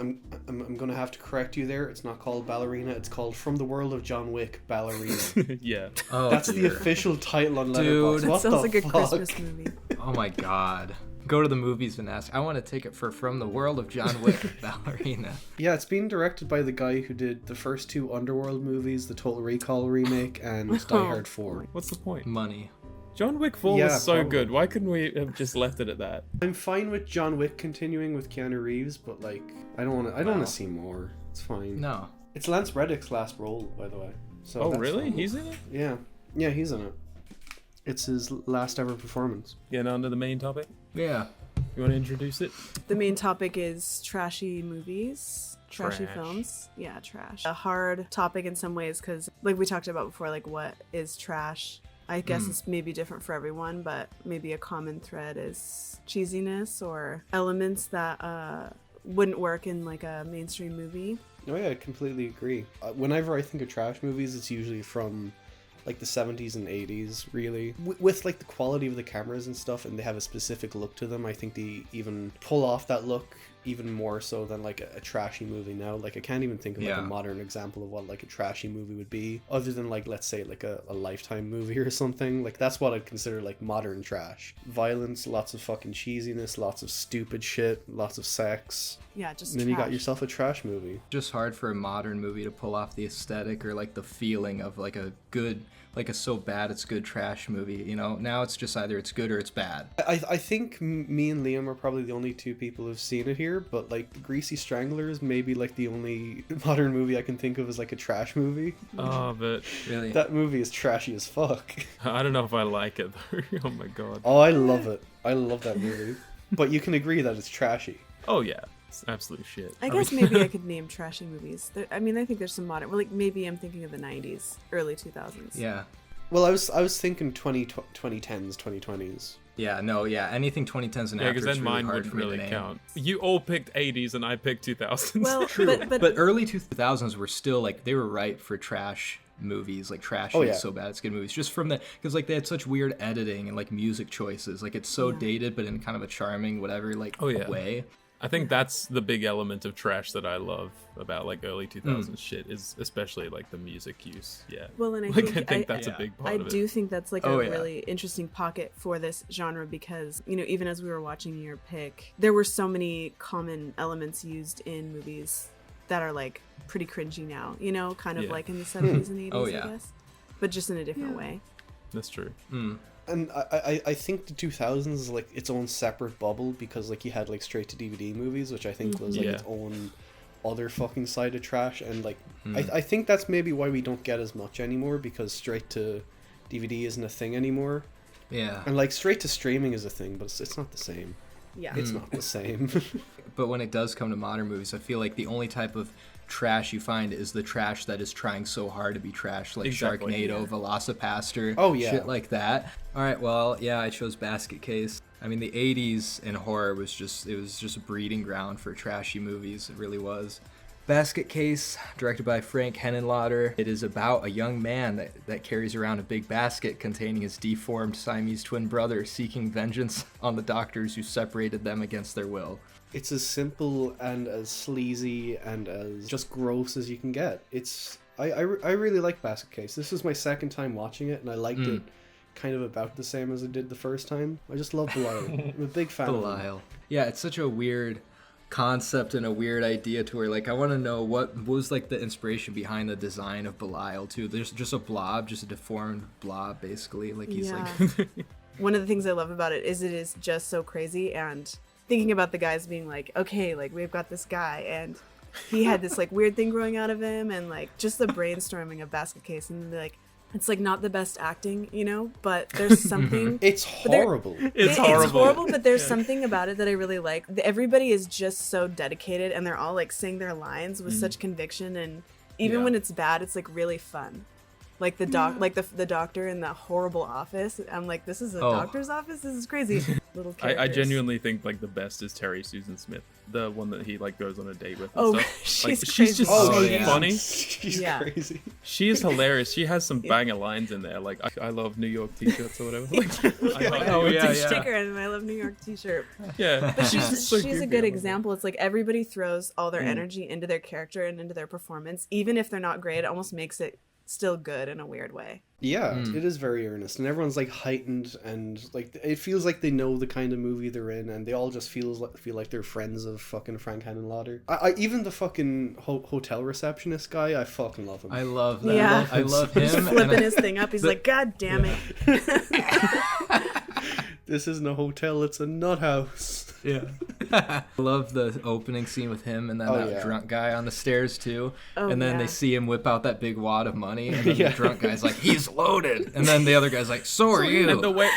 I'm gonna have to correct you there. It's not called Ballerina. It's called From the World of John Wick, Ballerina. Yeah. Oh, That's the dear. official title on Letterboxd. Dude. That What sounds the like a fuck? Christmas movie. Oh my god. Go to the movies and ask, I want a ticket for From the World of John Wick, Ballerina. Yeah, it's being directed by the guy who did the first two Underworld movies, the Total Recall remake, and Die Hard 4. What's the point? Money. John Wick 4 Yeah, was so probably. good. Why couldn't we have just left it at that? I'm fine with John Wick continuing with Keanu Reeves, but like, I don't want to see more. It's fine. No. It's Lance Reddick's last role, by the way. So Oh, that's really? fine. He's in it? Yeah, he's in it. It's his last ever performance. Getting on to the main topic. Yeah. You want to introduce it? The main topic is trashy movies, trashy Trash. films. Yeah, trash. A hard topic in some ways because, like we talked about before, like what is trash? I guess it's maybe different for everyone, but maybe a common thread is cheesiness or elements that wouldn't work in like a mainstream movie. Oh yeah, I completely agree. Whenever I think of trash movies, it's usually from like the 70s and 80s, really. With like the quality of the cameras and stuff, and they have a specific look to them, I think they even pull off that look even more so than like a trashy movie now. Like I can't even think of like a modern example of what like a trashy movie would be, other than like, let's say like a Lifetime movie or something. Like that's what I'd consider like modern trash. Violence, lots of fucking cheesiness, lots of stupid shit, lots of sex. Yeah, just And then trash. you got yourself a trash movie. Just hard for a modern movie to pull off the aesthetic or like the feeling of like a good, like a so bad it's good trash movie, you know? Now it's just either it's good or it's bad. I think me and Liam are probably the only two people who've seen it here, but like Greasy Stranglers may be like the only modern movie I can think of as like a trash movie. Oh, but Really? That movie is trashy as fuck. I don't know if I like it though. Oh my god. Oh, I love it. I love that movie. But you can agree that it's trashy. Oh yeah. It's absolute shit. I guess maybe I could name trashy movies. I mean, I think there's some modern. Well, like maybe I'm thinking of the 90s, early 2000s. Yeah. Well, I was thinking 2010s, 2020s. Yeah, no, yeah. Anything 2010s and Yeah, after, because it's then really mine hard wouldn't for me to really name. count. You all picked 80s and I picked 2000s. Well, but But early 2000s were still like, they were ripe for trash movies, like trashy, Oh, yeah. so bad it's good movies, just from the, because like they had such weird editing and like music choices, like it's so Yeah. dated but in kind of a charming whatever like Oh, yeah. way. I think that's the big element of trash that I love about like early 2000s shit, is especially like the music use. Yeah. well, and I Like, think, I think that's yeah. a big part I of it. do think that's like Oh, a yeah. really interesting pocket for this genre because, you know, even as we were watching your pick, there were so many common elements used in movies that are like pretty cringy now, you know, kind of Yeah. like in the 70s and 80s, Oh, yeah. I guess, but just in a different way. That's true. And I think the 2000s is like its own separate bubble because like you had like straight to DVD movies, which I think was like Yeah. its own other fucking side of trash. And like I think that's maybe why we don't get as much anymore, because straight to DVD isn't a thing anymore. Yeah. And like straight to streaming is a thing, but it's not the same. Yeah. It's not the same. But when it does come to modern movies, I feel like the only type of trash you find is the trash that is trying so hard to be trash, like Exactly. Sharknado, Yeah. Velocipaster, Oh, yeah. shit like that. All right, well, yeah, I chose Basket Case. I mean, the 80s in horror was just a breeding ground for trashy movies. It really was. Basket Case, directed by Frank Henenlotter. It is about a young man that carries around a big basket containing his deformed Siamese twin brother, seeking vengeance on the doctors who separated them against their will. It's as simple and as sleazy and as just gross as you can get. I really like Basket Case. This was my second time watching it, and I liked it kind of about the same as I did the first time. I just love Belial. I'm a big fan of him. Belial. Yeah, it's such a weird concept and a weird idea to where, like, I want to know what was, like, the inspiration behind the design of Belial, too. There's just a blob, just a deformed blob, basically. Like, he's, like... One of the things I love about it is just so crazy, and thinking about the guys being like, okay, like we've got this guy and he had this like weird thing growing out of him, and like just the brainstorming of Basket Case, and like it's like not the best acting, you know, but there's something. It's horrible. It's horrible. It's horrible, but there's something about it that I really like. Everybody is just so dedicated, and they're all like saying their lines with such conviction, and even Yeah. when it's bad, it's like really fun. like the the doctor in that horrible office. I'm like, this is a doctor's office. This is crazy. Little characters. I genuinely think like the best is Terry Susan Smith, the one that he like goes on a date with. And stuff. She's just so funny. She's crazy. She is hilarious. She has some banger lines in there. Like I love New York t-shirts or whatever. Like, sticker and I love New York t-shirt. Yeah, but she's a good example. It's like everybody throws all their energy into their character and into their performance, even if they're not great. It almost makes it still good in a weird way. Yeah, it is very earnest, and everyone's like heightened, and like it feels like they know the kind of movie they're in, and they all just feel like they're friends of fucking Frank Henenlotter. I even the fucking hotel receptionist guy, I fucking love him. I love that. Yeah, I love him. He's flipping his thing up. He's like, God damn it. This isn't a hotel, it's a nut house. Yeah. I love the opening scene with him and then that drunk guy on the stairs too. And then they see him whip out that big wad of money, and then the drunk guy's like, he's loaded. And then the other guy's like, so are you. And the way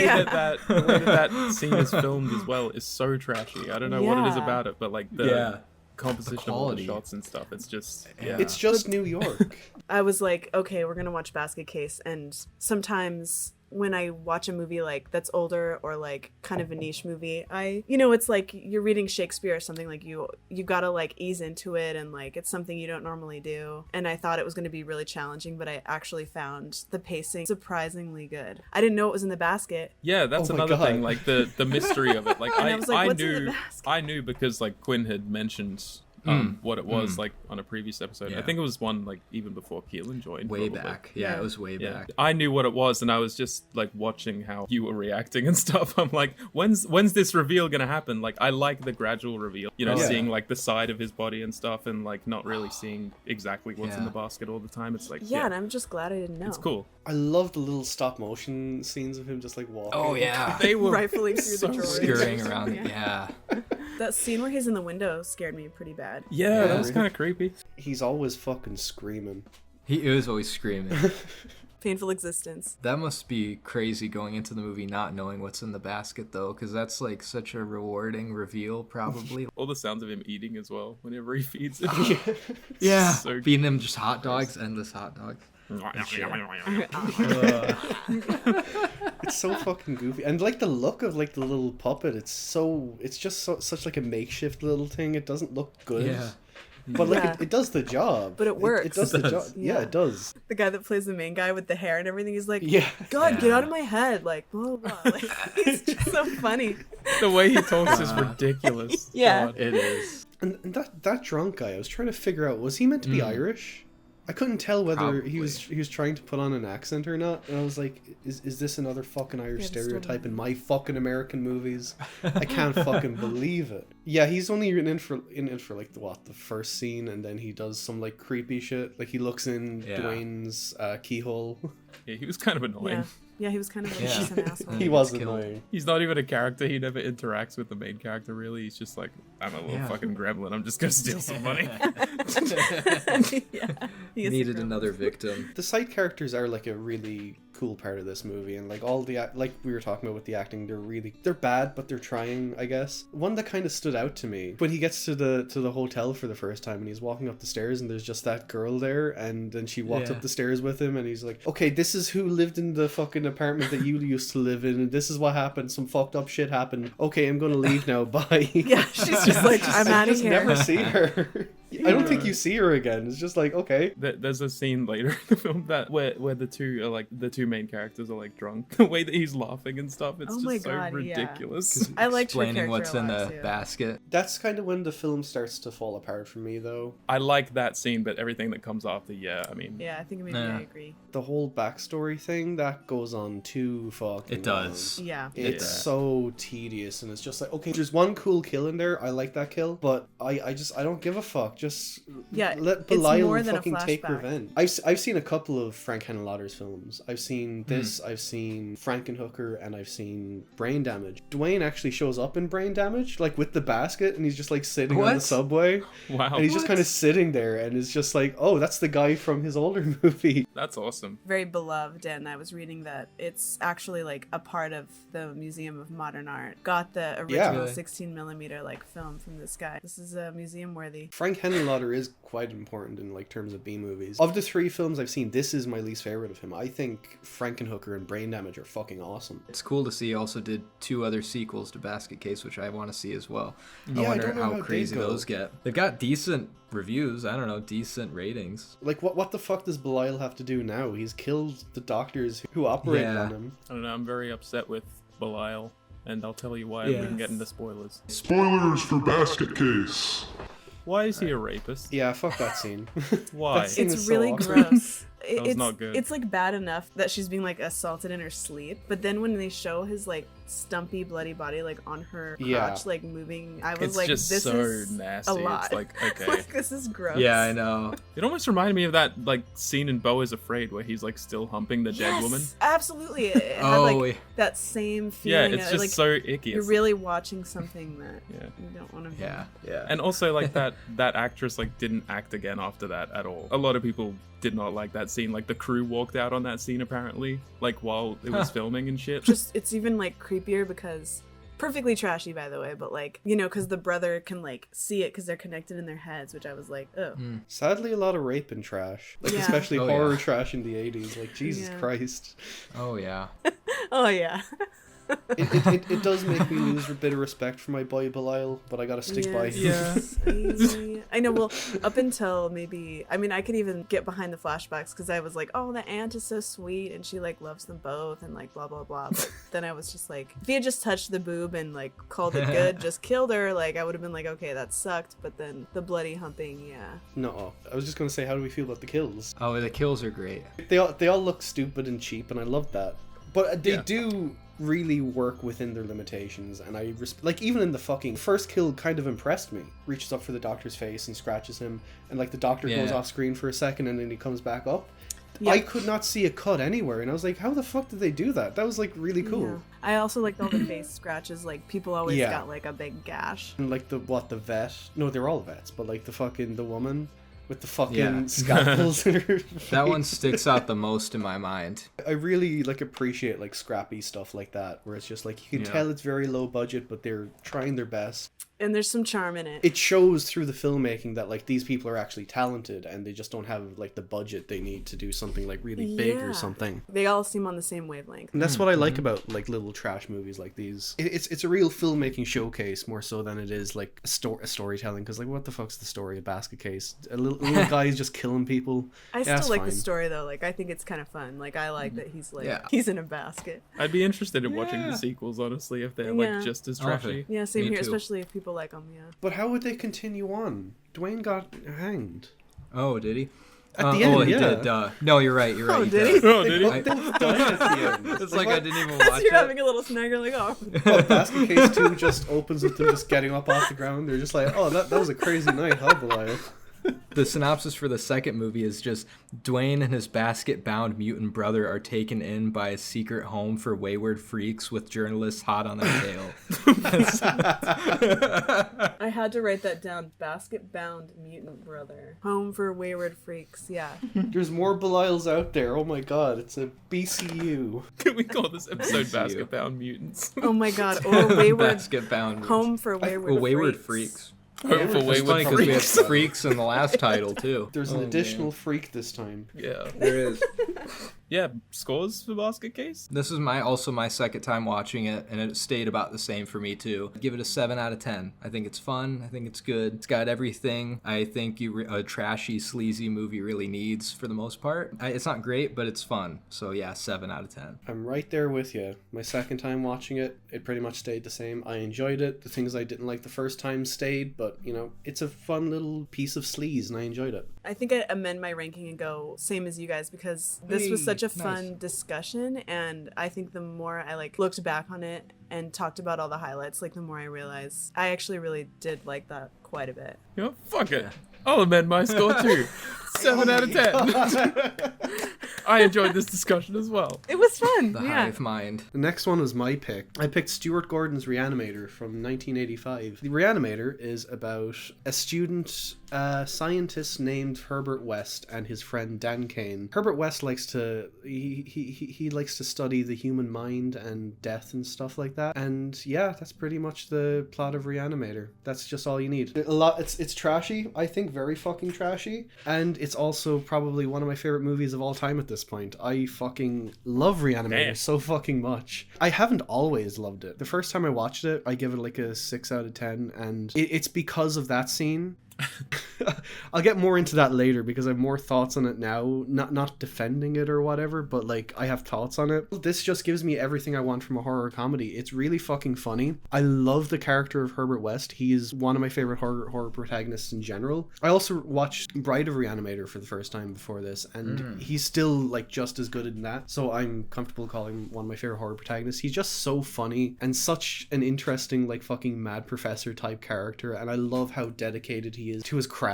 that scene is filmed as well is so trashy. I don't know what it is about it, but like the composition of all the shots and stuff, it's just it's just New York. I was like, okay, we're gonna watch Basket Case, and sometimes when I watch a movie like that's older or like kind of a niche movie, it's like you're reading Shakespeare or something, like you gotta like ease into it, and like it's something you don't normally do. And I thought it was going to be really challenging, but I actually found the pacing surprisingly good. I didn't know it was in the basket. Yeah, that's another thing, like the mystery of it. Like I knew because like Quinn had mentioned what it was like on a previous episode. I think it was one like even before Keelan joined. Way back. Yeah, it was way back. I knew what it was, and I was just like watching how you were reacting and stuff. I'm like, when's this reveal gonna happen? Like, I like the gradual reveal, seeing like the side of his body and stuff, and like not really seeing exactly what's in the basket all the time. It's like and I'm just glad I didn't know. It's cool. I love the little stop motion scenes of him just like walking. Oh yeah, they were rifling through the drawers, scurrying around. That scene where he's in the window scared me pretty bad. Yeah, that was kind of creepy. He's always fucking screaming. He is always screaming. Painful existence. That must be crazy going into the movie not knowing what's in the basket though, because that's like such a rewarding reveal probably. All the sounds of him eating as well whenever he feeds him. Yeah, so feeding him just hot dogs, endless hot dogs. It's so fucking goofy, and like the look of like the little puppet, it's just such like a makeshift little thing. It doesn't look good, but like it does the job. But it works. It does the job. Yeah, it does. The guy that plays the main guy with the hair and everything, he's like, God, get out of my head, like blah blah. Like, it's just so funny. The way he talks is ridiculous. Yeah, God. It is. And that drunk guy, I was trying to figure out, was he meant to be Irish? I couldn't tell whether he was trying to put on an accent or not, and I was like, is this another fucking Irish stereotype in my fucking American movies? I can't fucking believe it. Yeah, he's only in for like the first scene, and then he does some like creepy shit, like he looks in Dwayne's keyhole. Yeah, he was kind of annoying. Yeah, he was kind of an asshole. He was annoying. He's not even a character. He never interacts with the main character, really. He's just like, I'm a little fucking gremlin. I'm just going to steal some money. Needed another victim. The side characters are like a really cool part of this movie, and like all the like we were talking about with the acting, they're bad, but they're trying, I guess. One that kind of stood out to me when he gets to the hotel for the first time, and he's walking up the stairs, and there's just that girl there, and then she walks up the stairs with him, and he's like, okay, this is who lived in the fucking apartment that you used to live in, and this is what happened. Some fucked up shit happened. Okay, I'm gonna leave now. Bye. Yeah, she's just like, I'm out of here. Never see her. I don't think you see her again. It's just like, okay. There's a scene later in the film where the two main characters are like drunk. The way that he's laughing and stuff, it's so ridiculous. I like explaining what's in the basket. That's kind of when the film starts to fall apart for me, though. I like that scene, but everything that comes after, I mean. Yeah, I think maybe I agree. The whole backstory thing, that goes on too fucking It does. long. Yeah. It's so tedious, and it's just like, okay, there's one cool kill in there. I like that kill, but I don't give a fuck. Just let Belial fucking take revenge. I've seen a couple of Frank Henenlotter's films. I've seen this, I've seen Frankenhooker, and I've seen Brain Damage. Dwayne actually shows up in Brain Damage, like with the basket, and he's just like sitting on the subway. Wow. And he's just kind of sitting there, and it's just like, oh, that's the guy from his older movie. That's awesome. Very beloved, and I was reading that it's actually like a part of the Museum of Modern Art. Got the original 16mm like film from this guy. This is museum worthy. Frank Stanley Lauder is quite important in like terms of B movies. Of the 3 films I've seen, this is my least favorite of him. I think Frankenhooker and Brain Damage are fucking awesome. It's cool to see he also did 2 other sequels to Basket Case, which I want to see as well. Yeah, I wonder don't know how how crazy they go. those get. They've got decent reviews, I don't know, decent ratings. Like, what the fuck does Belial have to do now? He's killed the doctors who operate Yeah. on him. I don't know, I'm very upset with Belial, and I'll tell you why Yeah. we can get into spoilers. Spoilers for Basket Case. Why is he a rapist? Yeah, fuck that scene. Why? That scene It's is so really awkward. gross. That was not good. It's like bad enough that she's being like assaulted in her sleep, but then when they show his like stumpy, bloody body like on her crotch, Yeah. like moving, I was It's like, just this so is nasty. a lot. It's like, okay. Like, this is gross. Yeah, I know. It almost reminded me of that like scene in Beau is Afraid where he's like still humping the dead Yes, woman. absolutely. It had Oh, like that same Yeah, feeling. it's of, just like, so icky. you're It's- really watching something that Yeah. you don't want to be. Yeah. And also like that actress like didn't act again after that at all. A lot of people did not like that scene. Like the crew walked out on that scene apparently, like while it was filming and shit. Just it's even like creepier because perfectly trashy, by the way, but like, you know, because the brother can like see it because they're connected in their heads, which I was like, oh. Sadly, a lot of rape and trash. Like, Yeah. especially Oh, horror yeah. trash in the 80s. Like, Jesus Yeah. Christ. Oh, yeah. Oh yeah. It does make me lose a bit of respect for my boy Belial, but I gotta stick by him. Yeah. I know. Well, up until maybe, I mean, I could even get behind the flashbacks because I was like, oh, the aunt is so sweet and she like loves them both and like blah blah blah. But then I was just like, if he had just touched the boob and like called it good, just killed her, like I would have been like, okay, that sucked. But then the bloody humping, yeah. No, I was just gonna say, how do we feel about the kills? Oh, the kills are great. They all look stupid and cheap, and I love that. But they Yeah. do really work within their limitations, and like even in the fucking first kill kind of impressed me. Reaches up for the doctor's face and scratches him, and like the doctor goes Yeah. off screen for a second and then he comes back up. Yeah. I could not see a cut anywhere, and I was like, how the fuck did they do that? That was like really cool. Yeah. I also liked all the face scratches. Like people always Yeah. got like a big gash. And like the vet? No, they're all vets, but like the woman with the fucking Yeah. scalpels in her That one face. sticks out the most in my mind. I really like appreciate like scrappy stuff like that, where it's just like you can Yeah. tell it's very low budget, but they're trying their best. And there's some charm in it. It shows through the filmmaking that like these people are actually talented and they just don't have like the budget they need to do something like really big Yeah. or something. They all seem on the same wavelength. And that's what I like about like little trash movies like these. It's a real filmmaking showcase more so than it is like a storytelling. Because like, what the fuck's the story of Basket Case? A little guy is just killing people. I Yeah, still that's like the fine. story though. Like I think it's kind of fun. Like I like that he's like Yeah. he's in a basket. I'd be interested in watching Yeah. the sequels, honestly, if they're Yeah. like just as Okay. trashy. Yeah, same Me here. too. Especially if people like them. Yeah. But how would they continue on? Dwayne got hanged. Oh, did he? At the Oh, end, he yeah. did. No, you're right. You're right. Oh, he did did. he? Oh, did he? They both died at the end. It's like I didn't even So watch you're it. having a little snagger, like oh. Well, Basket Case 2 just opens with them just getting up off the ground. They're just like, oh, that was a crazy night, huh, Belial? The synopsis for the second movie is just Dwayne and his basket-bound mutant brother are taken in by a secret home for wayward freaks with journalists hot on their tail. I had to write that down. Basket bound mutant brother. Home for wayward freaks. Yeah. There's more Belials out there. Oh my god, it's a BCU. Can we call this episode you. Basket Bound Mutants? Oh my god. Or wayward Basket-bound. home for wayward. Wayward freaks. freaks. Home for It's Wayward funny because we have Freaks. freaks in the last title too. There's an additional freak this time. Yeah. There is. Yeah, scores for Basket Case? This is also my second time watching it, and it stayed about the same for me too. I'd give it a 7 out of 10. I think it's fun. I think it's good. It's got everything I think a trashy, sleazy movie really needs for the most part. It's not great, but it's fun. So yeah, 7 out of 10. I'm right there with you. My second time watching it, it pretty much stayed the same. I enjoyed it. The things I didn't like the first time stayed, but you know, it's a fun little piece of sleaze, and I enjoyed it. I think I amend my ranking and go same as you guys because this was such a Nice. fun discussion, and I think the more I like looked back on it and talked about all the highlights, like the more I realized I actually really did like that quite a bit. You know, fuck it. I'll amend my score too. 7 out of 10. I enjoyed this discussion as well. It was fun. The Yeah. hive mind. The next one was my pick. I picked Stuart Gordon's Re-Animator from 1985. The Re-Animator is about a student scientist named Herbert West and his friend Dan Kane. Herbert West likes to he likes to study the human mind and death and stuff like that. And yeah, that's pretty much the plot of Re-Animator. That's just all you need. It's trashy. I think very fucking trashy, and it's also probably one of my favorite movies of all time at this point. I fucking love Re-Animator so fucking much. I haven't always loved it. The first time I watched it, I give it like a 6 out of 10, and it's because of that scene. I'll get more into that later because I have more thoughts on it now. Not defending it or whatever, but like I have thoughts on it. This just gives me everything I want from a horror comedy. It's really fucking funny. I love the character of Herbert West. He is one of my favorite horror protagonists in general. I also watched Bride of Re-Animator for the first time before this, and he's still like just as good in that. So I'm comfortable calling him one of my favorite horror protagonists. He's just so funny and such an interesting like fucking mad professor type character, and I love how dedicated he is to his craft.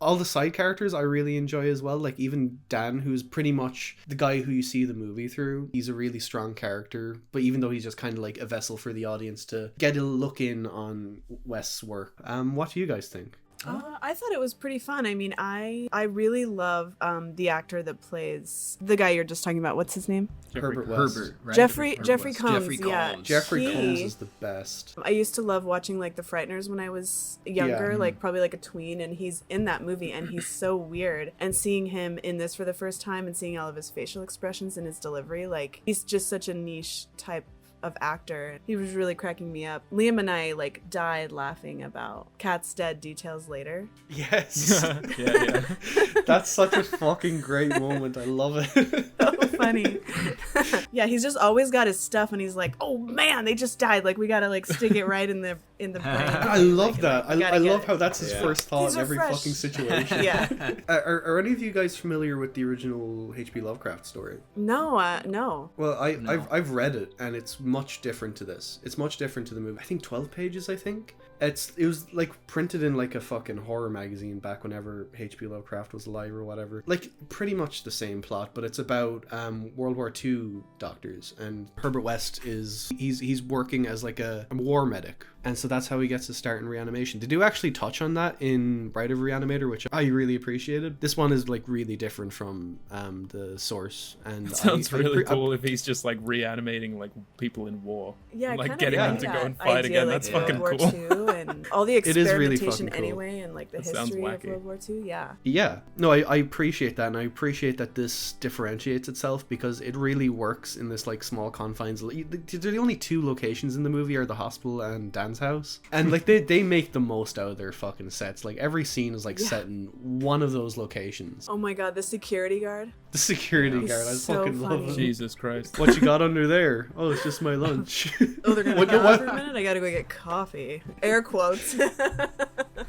All the side characters I really enjoy as well, like even Dan, who's pretty much the guy who you see the movie through. He's a really strong character, but even though he's just kind of like a vessel for the audience to get a look in on West's work. What do you guys think? I thought it was pretty fun. I mean, I really love the actor that plays the guy you're just talking about. What's his name? Herbert West. Right? Jeffrey West. Combs. Jeffrey Yeah, Combs. Jeffrey Combs is the best. I used to love watching like The Frighteners when I was younger, Yeah. like probably like a tween, and he's in that movie and he's so weird. And seeing him in this for the first time and seeing all of his facial expressions and his delivery, like he's just such a niche type of actor. He was really cracking me up. Liam and I like died laughing about Kat's dead details later. Yes. yeah. That's such a fucking great moment. I love it. So funny. Yeah, he's just always got his stuff and he's like, oh man, they just died. Like we gotta like stick it right in the brain. I love that. I love it. how that's his first thought These in are every fresh. fucking situation. Yeah. Are any of you guys familiar with the original H.P. Lovecraft story? No. Well, I've read it, and it's much different to this. It's much different to the movie. I think 12 pages, I think. It was like printed in like a fucking horror magazine back whenever H.P. Lovecraft was alive or whatever. Like pretty much the same plot, but it's about World War II doctors, and Herbert West he's working as like a war medic, and so that's how he gets his start in reanimation. They do actually touch on that in Bride of Re-Animator, which I really appreciated. This one is like really different from the source, and It sounds really cool if he's just like reanimating like people in war. Yeah, like kind getting of them to go and fight again. That's fucking World cool. War II and all the It is really experimentation fucking cool. anyway, and like the That sounds history of wacky. World War II. Yeah. No, I appreciate that, and I appreciate that this differentiates itself because it really works in this like small confines. The only two locations in the movie are the hospital and Dan's house, and like they make the most out of their fucking sets. Like every scene is like set in one of those locations. Oh my god, the security guard. The security He's guard, I so fucking love funny. him. Jesus Christ. What you got under there? Oh, it's just my lunch. Oh, they're gonna What- pause what- for a minute. I gotta go get coffee. Air quotes.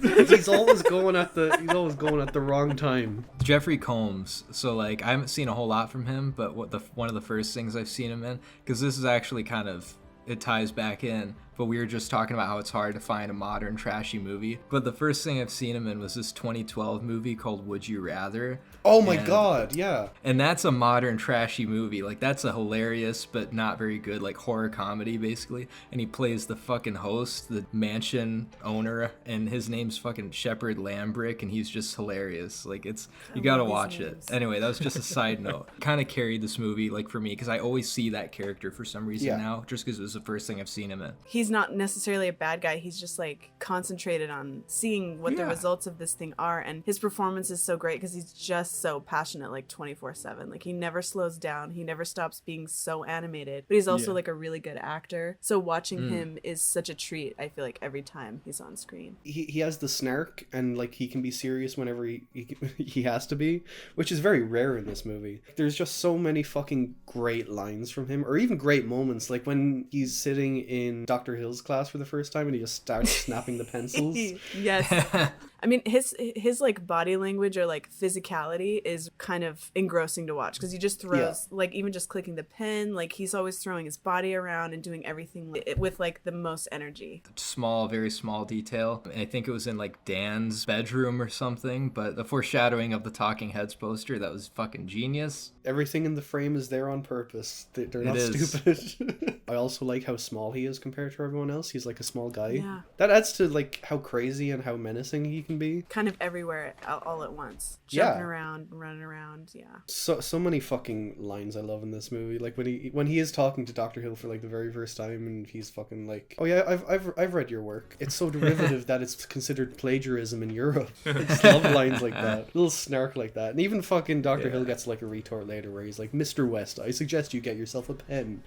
He's always going at the wrong time. Jeffrey Combs. So like I haven't seen a whole lot from him, but one of the first things I've seen him in, because this is actually kind of, it ties back in, but we were just talking about how it's hard to find a modern trashy movie. But the first thing I've seen him in was this 2012 movie called Would You Rather. Oh my And- god, yeah. And that's a modern trashy movie. Like that's a hilarious but not very good like horror comedy basically. And he plays the fucking host, the mansion owner, and his name's fucking Shepard Lambrick, and he's just hilarious. Like you gotta love these watch names. it. Anyway, that was just a side note. Kind of carried this movie like for me because I always see that character for some reason Yeah. now, just because it was the first thing I've seen him in. He's not necessarily a bad guy. He's just like concentrated on seeing what the Yeah. results of this thing are, and his performance is so great because he's just so passionate, like 24/7. Like he never slows down. He never stops being so animated. But he's also like a really good actor. So watching him is such a treat. I feel like every time he's on screen. He has the snark, and like he can be serious whenever he has to be, which is very rare in this movie. There's just so many fucking great lines from him, or even great moments, like when he's sitting in Dr. Hill's class for the first time and he just starts snapping the pencils. Yes. I mean, his like body language or like physicality is kind of engrossing to watch because he just throws like even just clicking the pen, like he's always throwing his body around and doing everything with like the most energy. Small, very small detail. I think it was in like Dan's bedroom or something, but the foreshadowing of the Talking Heads poster, that was fucking genius. Everything in the frame is there on purpose. They're not stupid. I also like how small he is compared to everyone else. He's like a small guy. Yeah. That adds to like how crazy and how menacing he can be. Kind of everywhere all at once. Jumping around, running around, yeah. So many fucking lines I love in this movie. Like when he is talking to Dr. Hill for like the very first time and he's fucking like, "Oh yeah, I've read your work. It's so derivative that it's considered plagiarism in Europe." I just love lines like that. Little snark like that. And even fucking Dr. Hill gets like a retort later where he's like, "Mr. West, I suggest you get yourself a pen."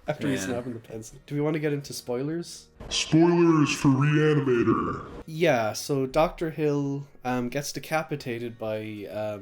After he's snapping the pencil. Do we want to get into spoilers? Spoilers for Re-Animator. Yeah, so Dr. Hill gets decapitated by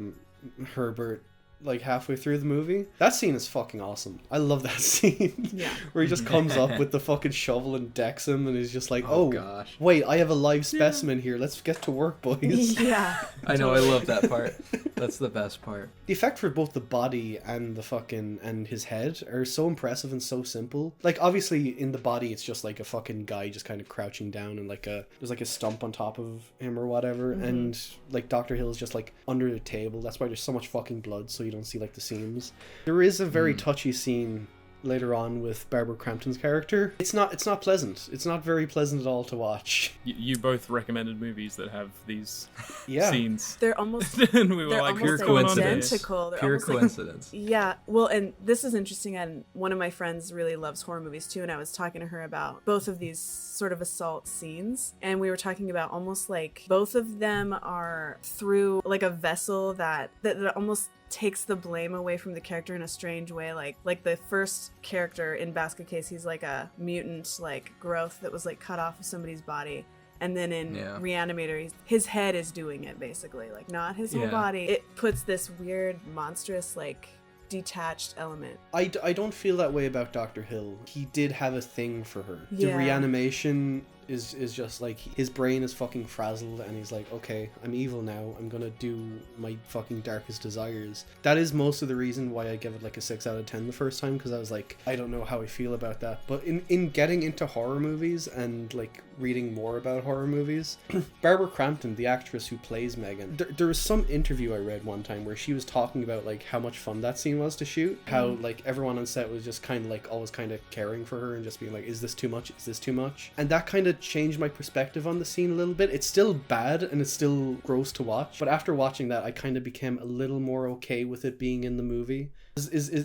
Herbert like halfway through the movie. That scene is fucking awesome. I love that scene. Yeah. Where he just comes up with the fucking shovel and decks him and he's just like, oh gosh. Wait, I have a live specimen here. Let's get to work, boys. Yeah. I know, I love that part. That's the best part. The effect for both the body and the fucking and his head are so impressive and so simple. Like obviously in the body it's just like a fucking guy just kind of crouching down and like there's like a stump on top of him or whatever, and like Dr. Hill is just like under the table. That's why there's so much fucking blood, so you don't see like the seams. There is a very touchy scene later on with Barbara Crampton's character. It's not pleasant. It's not very pleasant at all to watch. You both recommended movies that have these scenes. They're almost and we were they're like, almost pure coincidence. identical. They're Pure almost coincidence. Like, yeah. Well, and this is interesting, and one of my friends really loves horror movies too, and I was talking to her about both of these sort of assault scenes, and we were talking about almost like both of them are through like a vessel that almost takes the blame away from the character in a strange way. Like the first character in Basket Case, he's like a mutant like growth that was like cut off of somebody's body, and then in Re-Animator his head is doing it basically, like not his whole body. It puts this weird monstrous like detached element. I don't feel that way about Dr. Hill. He did have a thing for her. The Yeah. reanimation is just like his brain is fucking frazzled and he's like, okay, I'm evil now, I'm gonna do my fucking darkest desires. That is most of the reason why I give it like a 6 out of 10 the first time, because I was like, I don't know how I feel about that. But in getting into horror movies and like reading more about horror movies, Barbara Crampton, the actress who plays Megan, there was some interview I read one time where she was talking about like how much fun that scene was to shoot, how like everyone on set was just kind of like always kind of caring for her and just being like, is this too much, is this too much? And that kind of changed my perspective on the scene a little bit. It's still bad and it's still gross to watch, but after watching that I kind of became a little more okay with it being in the movie.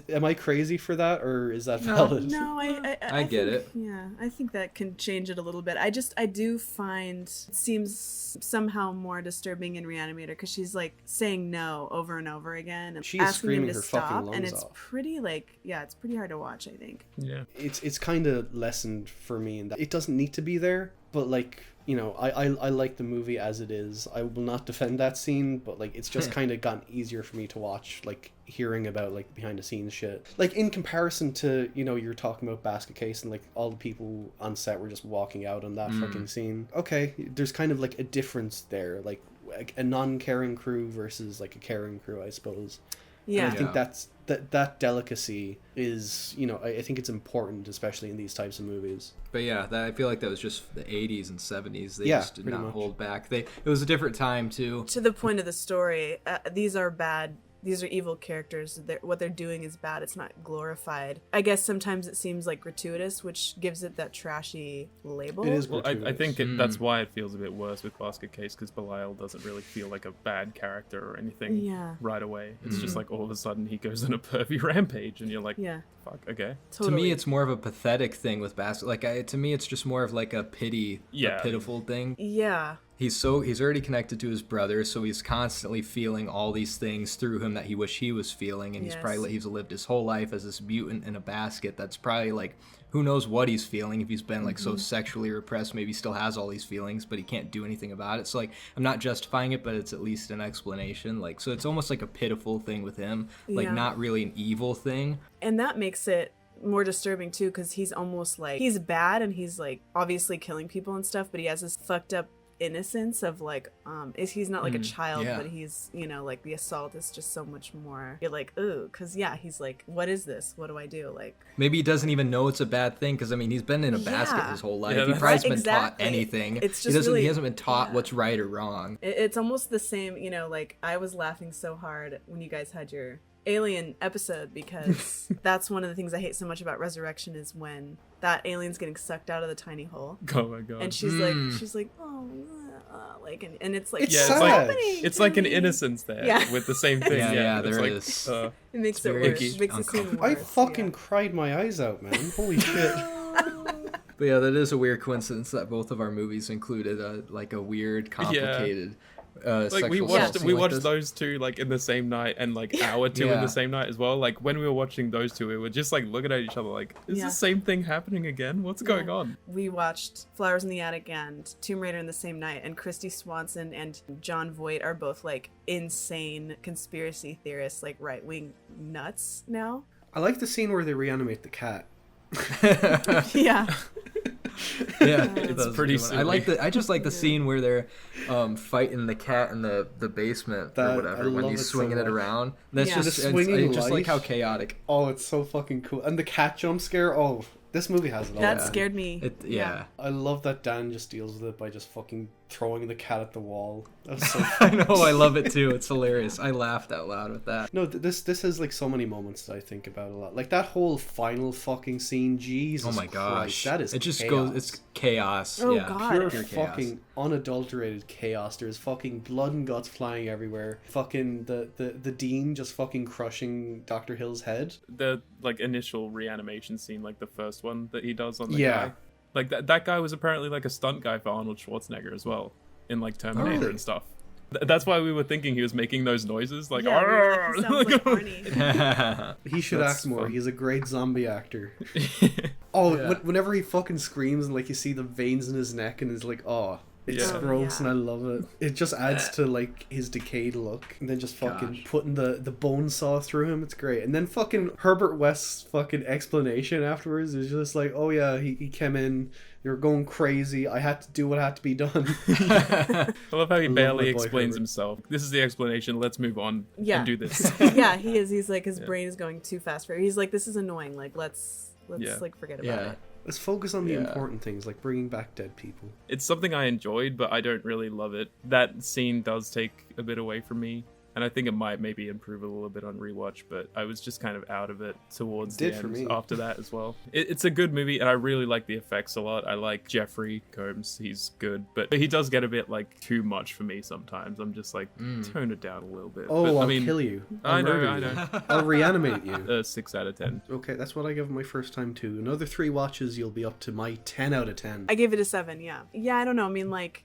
Am I crazy for that, or is that valid? No, I get it. Yeah, I think that can change it a little bit. I do find it seems somehow more disturbing in Re-Animator because she's like saying no over and over again and She is asking him screaming to her stop, fucking lungs and it's off. pretty like it's pretty hard to watch, I think. yeah. It's kind of lessened for me in that it doesn't need to be there, but like, you know, I like the movie as it is. I will not defend that scene, but like it's just kind of gotten easier for me to watch, like hearing about like behind the scenes shit. Like in comparison to, you know, you're talking about Basket Case and like all the people on set were just walking out on that fucking scene. Okay, there's kind of like a difference there, like a non-caring crew versus like a caring crew, I suppose. Yeah. And I think that's that delicacy is, you know, I think it's important, especially in these types of movies. But yeah, I feel like that was just the 80s and 70s. They Yeah, just did pretty not much. hold back. It was a different time too. To the point of the story, these are bad. These are evil characters. What they're doing is bad. It's not glorified. I guess sometimes it seems like gratuitous, which gives it that trashy label. It is Well, gratuitous. I think that's why it feels a bit worse with Basket Case, because Belial doesn't really feel like a bad character or anything Yeah. right away. It's just like all of a sudden he goes on a pervy rampage and you're like, Yeah. fuck, okay. Totally. To me, it's more of a pathetic thing with Basket. Like, to me, it's just more of like a pity, Yeah. a pitiful thing. Yeah. He's already connected to his brother, so he's constantly feeling all these things through him that he wish he was feeling, and Yes. he's lived his whole life as this mutant in a basket. That's probably like, who knows what he's feeling. If he's been like so sexually repressed, maybe he still has all these feelings, but he can't do anything about it. So like, I'm not justifying it, but it's at least an explanation. Like, so it's almost like a pitiful thing with him, like Yeah. not really an evil thing. And that makes it more disturbing too, because he's almost like, he's bad and he's like obviously killing people and stuff, but he has this fucked up innocence of like he's not like a child, yeah. but he's, you know, like the assault is just so much more, you're like, ooh, because yeah, he's like, what is this, what do I do, like Maybe he doesn't even know it's a bad thing, because I mean, he's been in a basket Yeah. his whole life. Yeah, He that's- probably hasn't been Exactly. taught anything. It's he just doesn't. really- He hasn't been taught yeah. what's right or wrong. it's almost the same, you know, like I was laughing so hard when you guys had your alien episode, because that's one of the things I hate so much about Resurrection is when that alien's getting sucked out of the tiny hole Oh my god. and she's like, oh, like, and it's like, It's yeah, it's sad. like it's like an innocence there Yeah. with the same thing. Yeah, it's there like, is. it makes It's it very worse, it makes it seem I worse. fucking yeah. cried my eyes out, man. Holy shit. But yeah, that is a weird coincidence that both of our movies included a weird, complicated. like we sexual watched assault we scene like watched this. those two like in the same night and like hour two in Yeah. the same night as well. Like when we were watching those two, we were just like looking at each other like, is Yeah. the same thing happening again? What's going on? We watched Flowers in the Attic and Tomb Raider in the same night, and Christy Swanson and John Voight are both like insane conspiracy theorists, like right-wing nuts now. I like the scene where they reanimate the cat. Yeah. Yeah, It's that was a pretty good one. I like silly. I just like the scene where they're fighting the cat in the basement That- or I whatever when love he's it so swinging it much. around. That's Yeah. just The swinging I just like light. how chaotic. Oh, it's so fucking cool. And the cat jump scare. Oh, this movie has it all. That Yeah. scared me. Yeah. I love that Dan just deals with it by just fucking throwing the cat at the wall. That's so I know, I love it too. It's hilarious. I laughed out loud with that. No, this has like so many moments that I think about a lot. Like that whole final fucking scene. Jesus Oh my Christ, gosh. that is it just chaos. goes it's chaos. Oh, yeah. God. Pure Pure chaos. fucking unadulterated chaos. There's fucking blood and guts flying everywhere. Fucking the dean just fucking crushing Dr. Hill's head. The like initial reanimation scene, like the first one that he does on the Yeah. guy. Like that guy was apparently like a stunt guy for Arnold Schwarzenegger as well in like Terminator really? and stuff. That's why we were thinking he was making those noises like, Yeah, we were like, he sounds like Arnie. He should That's act more. fun. He's a great zombie actor. Oh, Yeah. whenever he fucking screams and like you see the veins in his neck and it's like, oh, it's Yeah. gross Yeah. and I love it. It just adds to like his decayed look. And then just fucking Gosh. putting the bone saw through him. It's great. And then fucking Herbert West's fucking explanation afterwards is just like, oh yeah, he came in. You're going crazy. I had to do what had to be done. I love how he love barely my boy explains Herbert. himself. This is the explanation. Let's move on Yeah. and do this. Yeah, he is. He's like, his Yeah. brain is going too fast for. He's like, this is annoying. Like, let's Yeah. like forget about Yeah. it. Let's focus on the Yeah. important things, like bringing back dead people. It's something I enjoyed, but I don't really love it. That scene does take a bit away from me. And I think it might maybe improve a little bit on rewatch, but I was just kind of out of it towards the Did for end me. after that as well. It's a good movie, and I really like the effects a lot. I like Jeffrey Combs; he's good, but he does get a bit like too much for me sometimes. I'm just like, tone it down a little bit. Oh, but, I'll I mean, kill you. I I'll know, murder I you. know. I'll reanimate you. 6 out of 10. Okay, that's what I give it my first time too. Another 3 watches, you'll be up to my 10 out of 10. I gave it a 7. Yeah. Yeah, I don't know. I mean, like,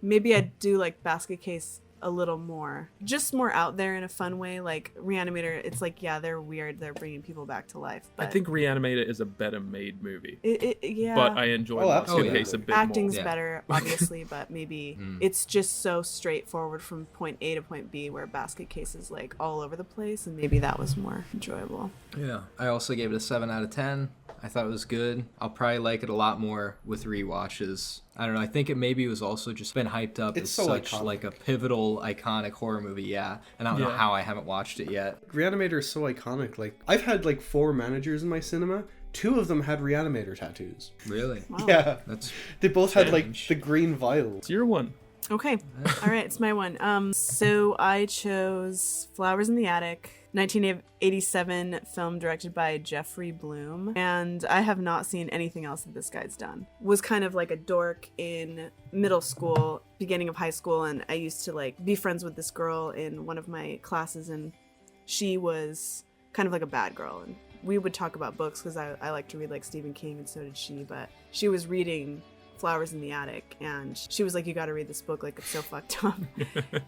maybe I'd do like Basket Case a little more, just more out there in a fun way. Like Re-Animator, it's like, yeah, they're weird, they're bringing people back to life, but I think Re-Animator is a better made movie, yeah, but I enjoy Oh, Basket absolutely. Case a bit acting's more. Yeah. better obviously, but maybe it's just so straightforward from point A to point B, where Basket Case is like all over the place, and maybe that was more enjoyable. Yeah. I also gave it a 7 out of 10. I thought it was good. I'll probably like it a lot more with rewatches. I don't know. I think it maybe was also just been hyped up It's as so such iconic. like a pivotal, iconic horror movie. Yeah. And I don't know Yeah. how I haven't watched it yet. Reanimator is so iconic. Like, I've had like 4 managers in my cinema. 2 of them had Reanimator tattoos. Really? Wow. Yeah. That's They both had like Strange. the green vials. It's your one. Okay. All right, it's my one. So I chose Flowers in the Attic, 1987 film directed by Jeffrey Bloom, and I have not seen anything else that this guy's done. Was kind of like a dork in middle school, beginning of high school, and I used to like be friends with this girl in one of my classes, and she was kind of like a bad girl, and we would talk about books because I like to read like Stephen King, and so did she, but she was reading Flowers in the Attic, and she was like, you gotta read this book, like it's so fucked up.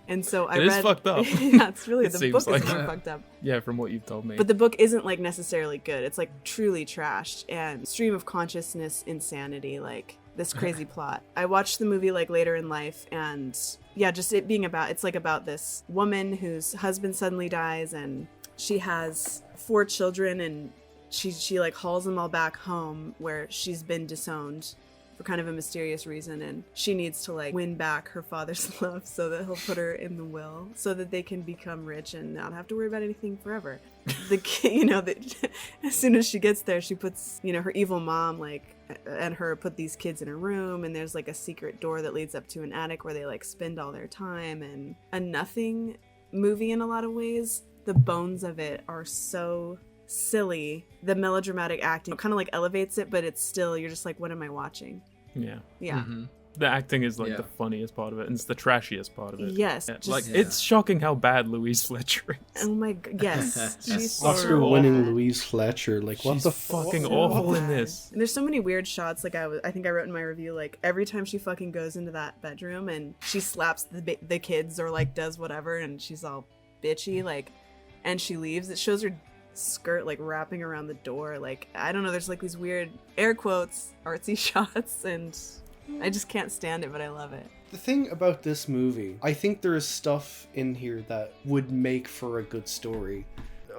And so I It read is fucked up. yeah, it's really It the seems book like is more it. fucked up, Yeah, from what you've told me. but the book isn't like necessarily good. It's like truly trashed and stream of consciousness insanity, like this crazy plot. I watched the movie like later in life, and yeah, just it being about, it's like about this woman whose husband suddenly dies, and she has 4 children, and she like hauls them all back home where she's been disowned for kind of a mysterious reason, and she needs to like win back her father's love so that he'll put her in the will so that they can become rich and not have to worry about anything forever. The kid, you know, that as soon as she gets there, she puts, you know, her evil mom like and her put these kids in a room, and there's like a secret door that leads up to an attic where they like spend all their time, and a nothing movie in a lot of ways. The bones of it are so silly. The melodramatic acting kind of like elevates it, but it's still, you're just like, what am I watching? Yeah. Mm-hmm. The acting is like the funniest part of it, and it's the trashiest part of it. Yes. Yeah, it's shocking how bad Louise Fletcher is. Oh my god, yes. She's so Oscar-winning bad. Louise Fletcher. Like, what She's the fucking So awful in bad. this. And there's so many weird shots. Like I think I wrote in my review, like every time she fucking goes into that bedroom and she slaps the kids or like does whatever, and she's all bitchy, like, and she leaves. It shows her skirt like wrapping around the door. Like, I don't know. There's like these weird air quotes artsy shots, and I just can't stand it, but I love it. The thing about this movie, I think there is stuff in here that would make for a good story.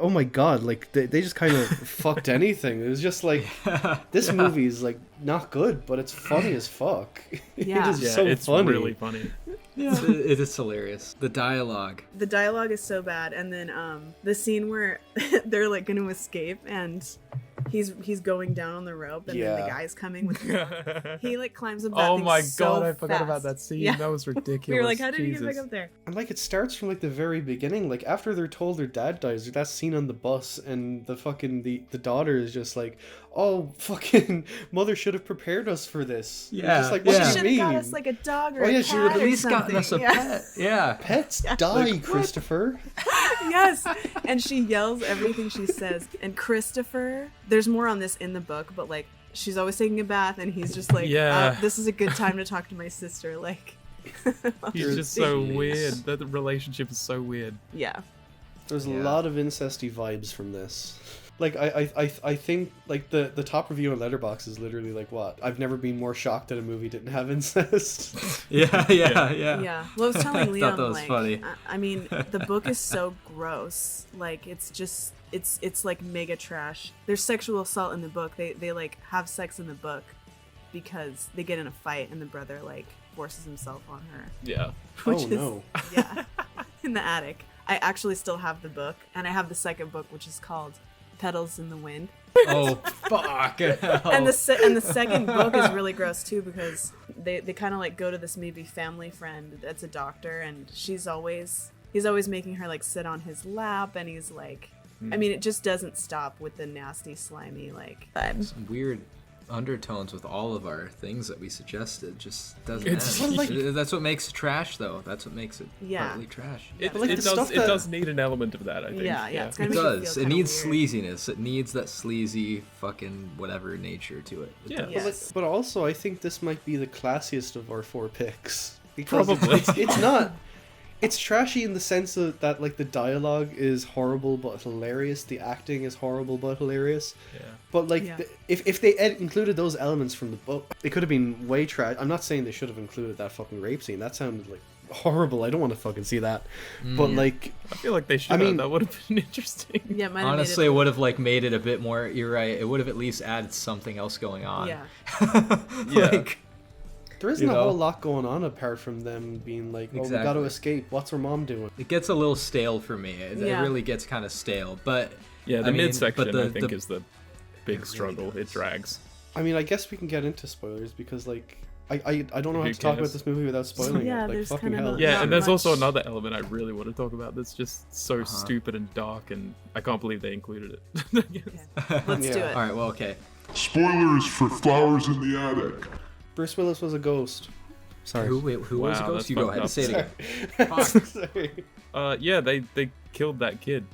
Oh my god, like they just kind of fucked anything. It was just like, this movie is like not good, but it's funny as fuck. Yeah. It is so it's funny. really funny. Yeah, it is hilarious. The dialogue. The dialogue is so bad, and then the scene where they're like going to escape and he's going down on the rope, and then the guy's coming with he like climbs up that Oh thing my so god, I forgot fast. about that scene. Yeah. That was ridiculous. We were like, how did he Jesus. get back up there? And like, it starts from like the very beginning, like after they're told their dad dies, there's that scene on the bus, and the fucking the daughter is just like, oh, fucking mother should have prepared us for this. You're Yeah, just like, She what do should you have mean? got us like a dog or Oh, a yeah, cat she would At or least gotten something. us a Yeah. pet. Yeah. Pets die, Like, what? Christopher. Yes, and she yells everything she says. And Christopher, there's more on this in the book, but like she's always taking a bath, and he's just like, Yeah. this is a good time to talk to my sister. Like, He's just so Jeez. weird. The relationship is so weird. yeah, There's a Yeah. lot of incesty vibes from this. Like, I think like the top review on Letterboxd is literally like, what? I've never been more shocked that a movie didn't have incest. Yeah. yeah. Well, I was telling I Liam, thought that was like, funny. I mean, the book is so gross. Like, it's just, it's like mega trash. There's sexual assault in the book. They like have sex in the book because they get in a fight, and the brother like forces himself on her. Yeah. Which Oh, is, no. Yeah, in the attic. I actually still have the book, and I have the second book, which is called Petals in the Wind. Oh, fuck. And the second book is really gross too, because they kind of like go to this maybe family friend that's a doctor, and he's always making her like sit on his lap, and he's like, I mean, it just doesn't stop with the nasty, slimy like vibe. Some weird undertones with all of our things that we suggested. Just doesn't It's end. like- That's what makes it trash, though. That's what makes it Yeah. partly trash. It, But, like, it the does. stuff It that- does need an element of that. I think. Yeah, it's It gonna make you does. feel It kinda needs weird. sleaziness. It needs that sleazy fucking whatever nature to it. It Yeah. does. Yes. But also, I think this might be the classiest of our four picks. Because Probably. it's not. It's trashy in the sense that like the dialogue is horrible but hilarious. The acting is horrible but hilarious. Yeah. But like, Yeah. if they included those elements from the book, it could have been way trash. I'm not saying they should have included that fucking rape scene. That sounded like horrible. I don't want to fucking see that. But like, I feel like they should. I mean- that would have been interesting. Yeah, it might have Honestly, made it would have like made it a bit more. You're right. It would have at least added something else going on. Yeah. Like, there isn't You a know? whole lot going on apart from them being like, oh, we got to Exactly. escape. What's her mom doing? it gets a little stale for me. It Yeah. really gets kind of stale. But Yeah, the I mean, midsection but the- I think the- is the big really struggle. It does. drags. I mean, I guess we can get into spoilers because like, I don't know how Who to talk about cares? this movie without spoiling Yeah, it. Like, there's fucking kind of hell. a- Yeah, Not and there's also much. another element I really want to talk about that's just so stupid and dark, and I can't believe they included it. Let's do Yeah. it. all right, well, okay. Spoilers for Flowers in the Attic. Bruce Willis was a ghost. Sorry. Who was Wow, the ghost? that's You go fucked ahead. up. Say it again. Sorry. Yeah, they killed that kid.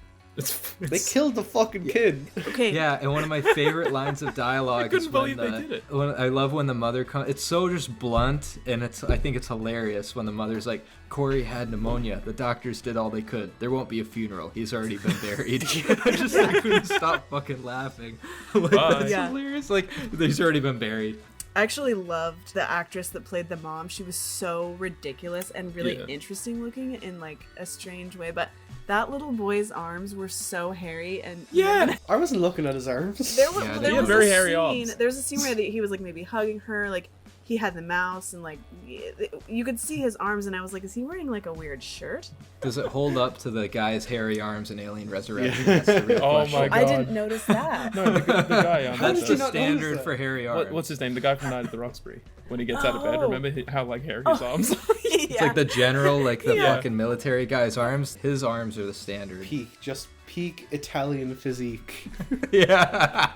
They killed the fucking kid. Okay. Yeah, and one of my favorite lines of dialogue is couldn't when believe they did it. I love when the mother comes. It's so just blunt, and I think it's hilarious when the mother's like, "Corey had pneumonia. The doctors did all they could. There won't be a funeral. He's already been buried." I couldn't stop fucking laughing. Like, Bye. that's Yeah. hilarious. Like, he's already been buried. I actually loved the actress that played the mom. She was so ridiculous and really Yeah. interesting looking in like a strange way. But That little boy's arms were so hairy and Yeah. I wasn't looking at his arms. There was, Yeah, there he was had very a hairy scene. arms. There was a scene where he was like maybe hugging her, like he had the mouse, and like you could see his arms, and I was like, is he wearing like a weird shirt? Does it hold up to the guy's hairy arms in Alien Resurrection? Yeah. That's the real Oh question. my God. I didn't notice that. No, the guy on That's did the you not notice standard that? for hairy arms. what's his name? The guy from Night at the Roxbury. When he gets out of bed, Oh. remember how like hairy his arms are? It's like the general, like the Yeah. fucking military guy's arms. His arms are the standard. Peak Italian physique. Yeah.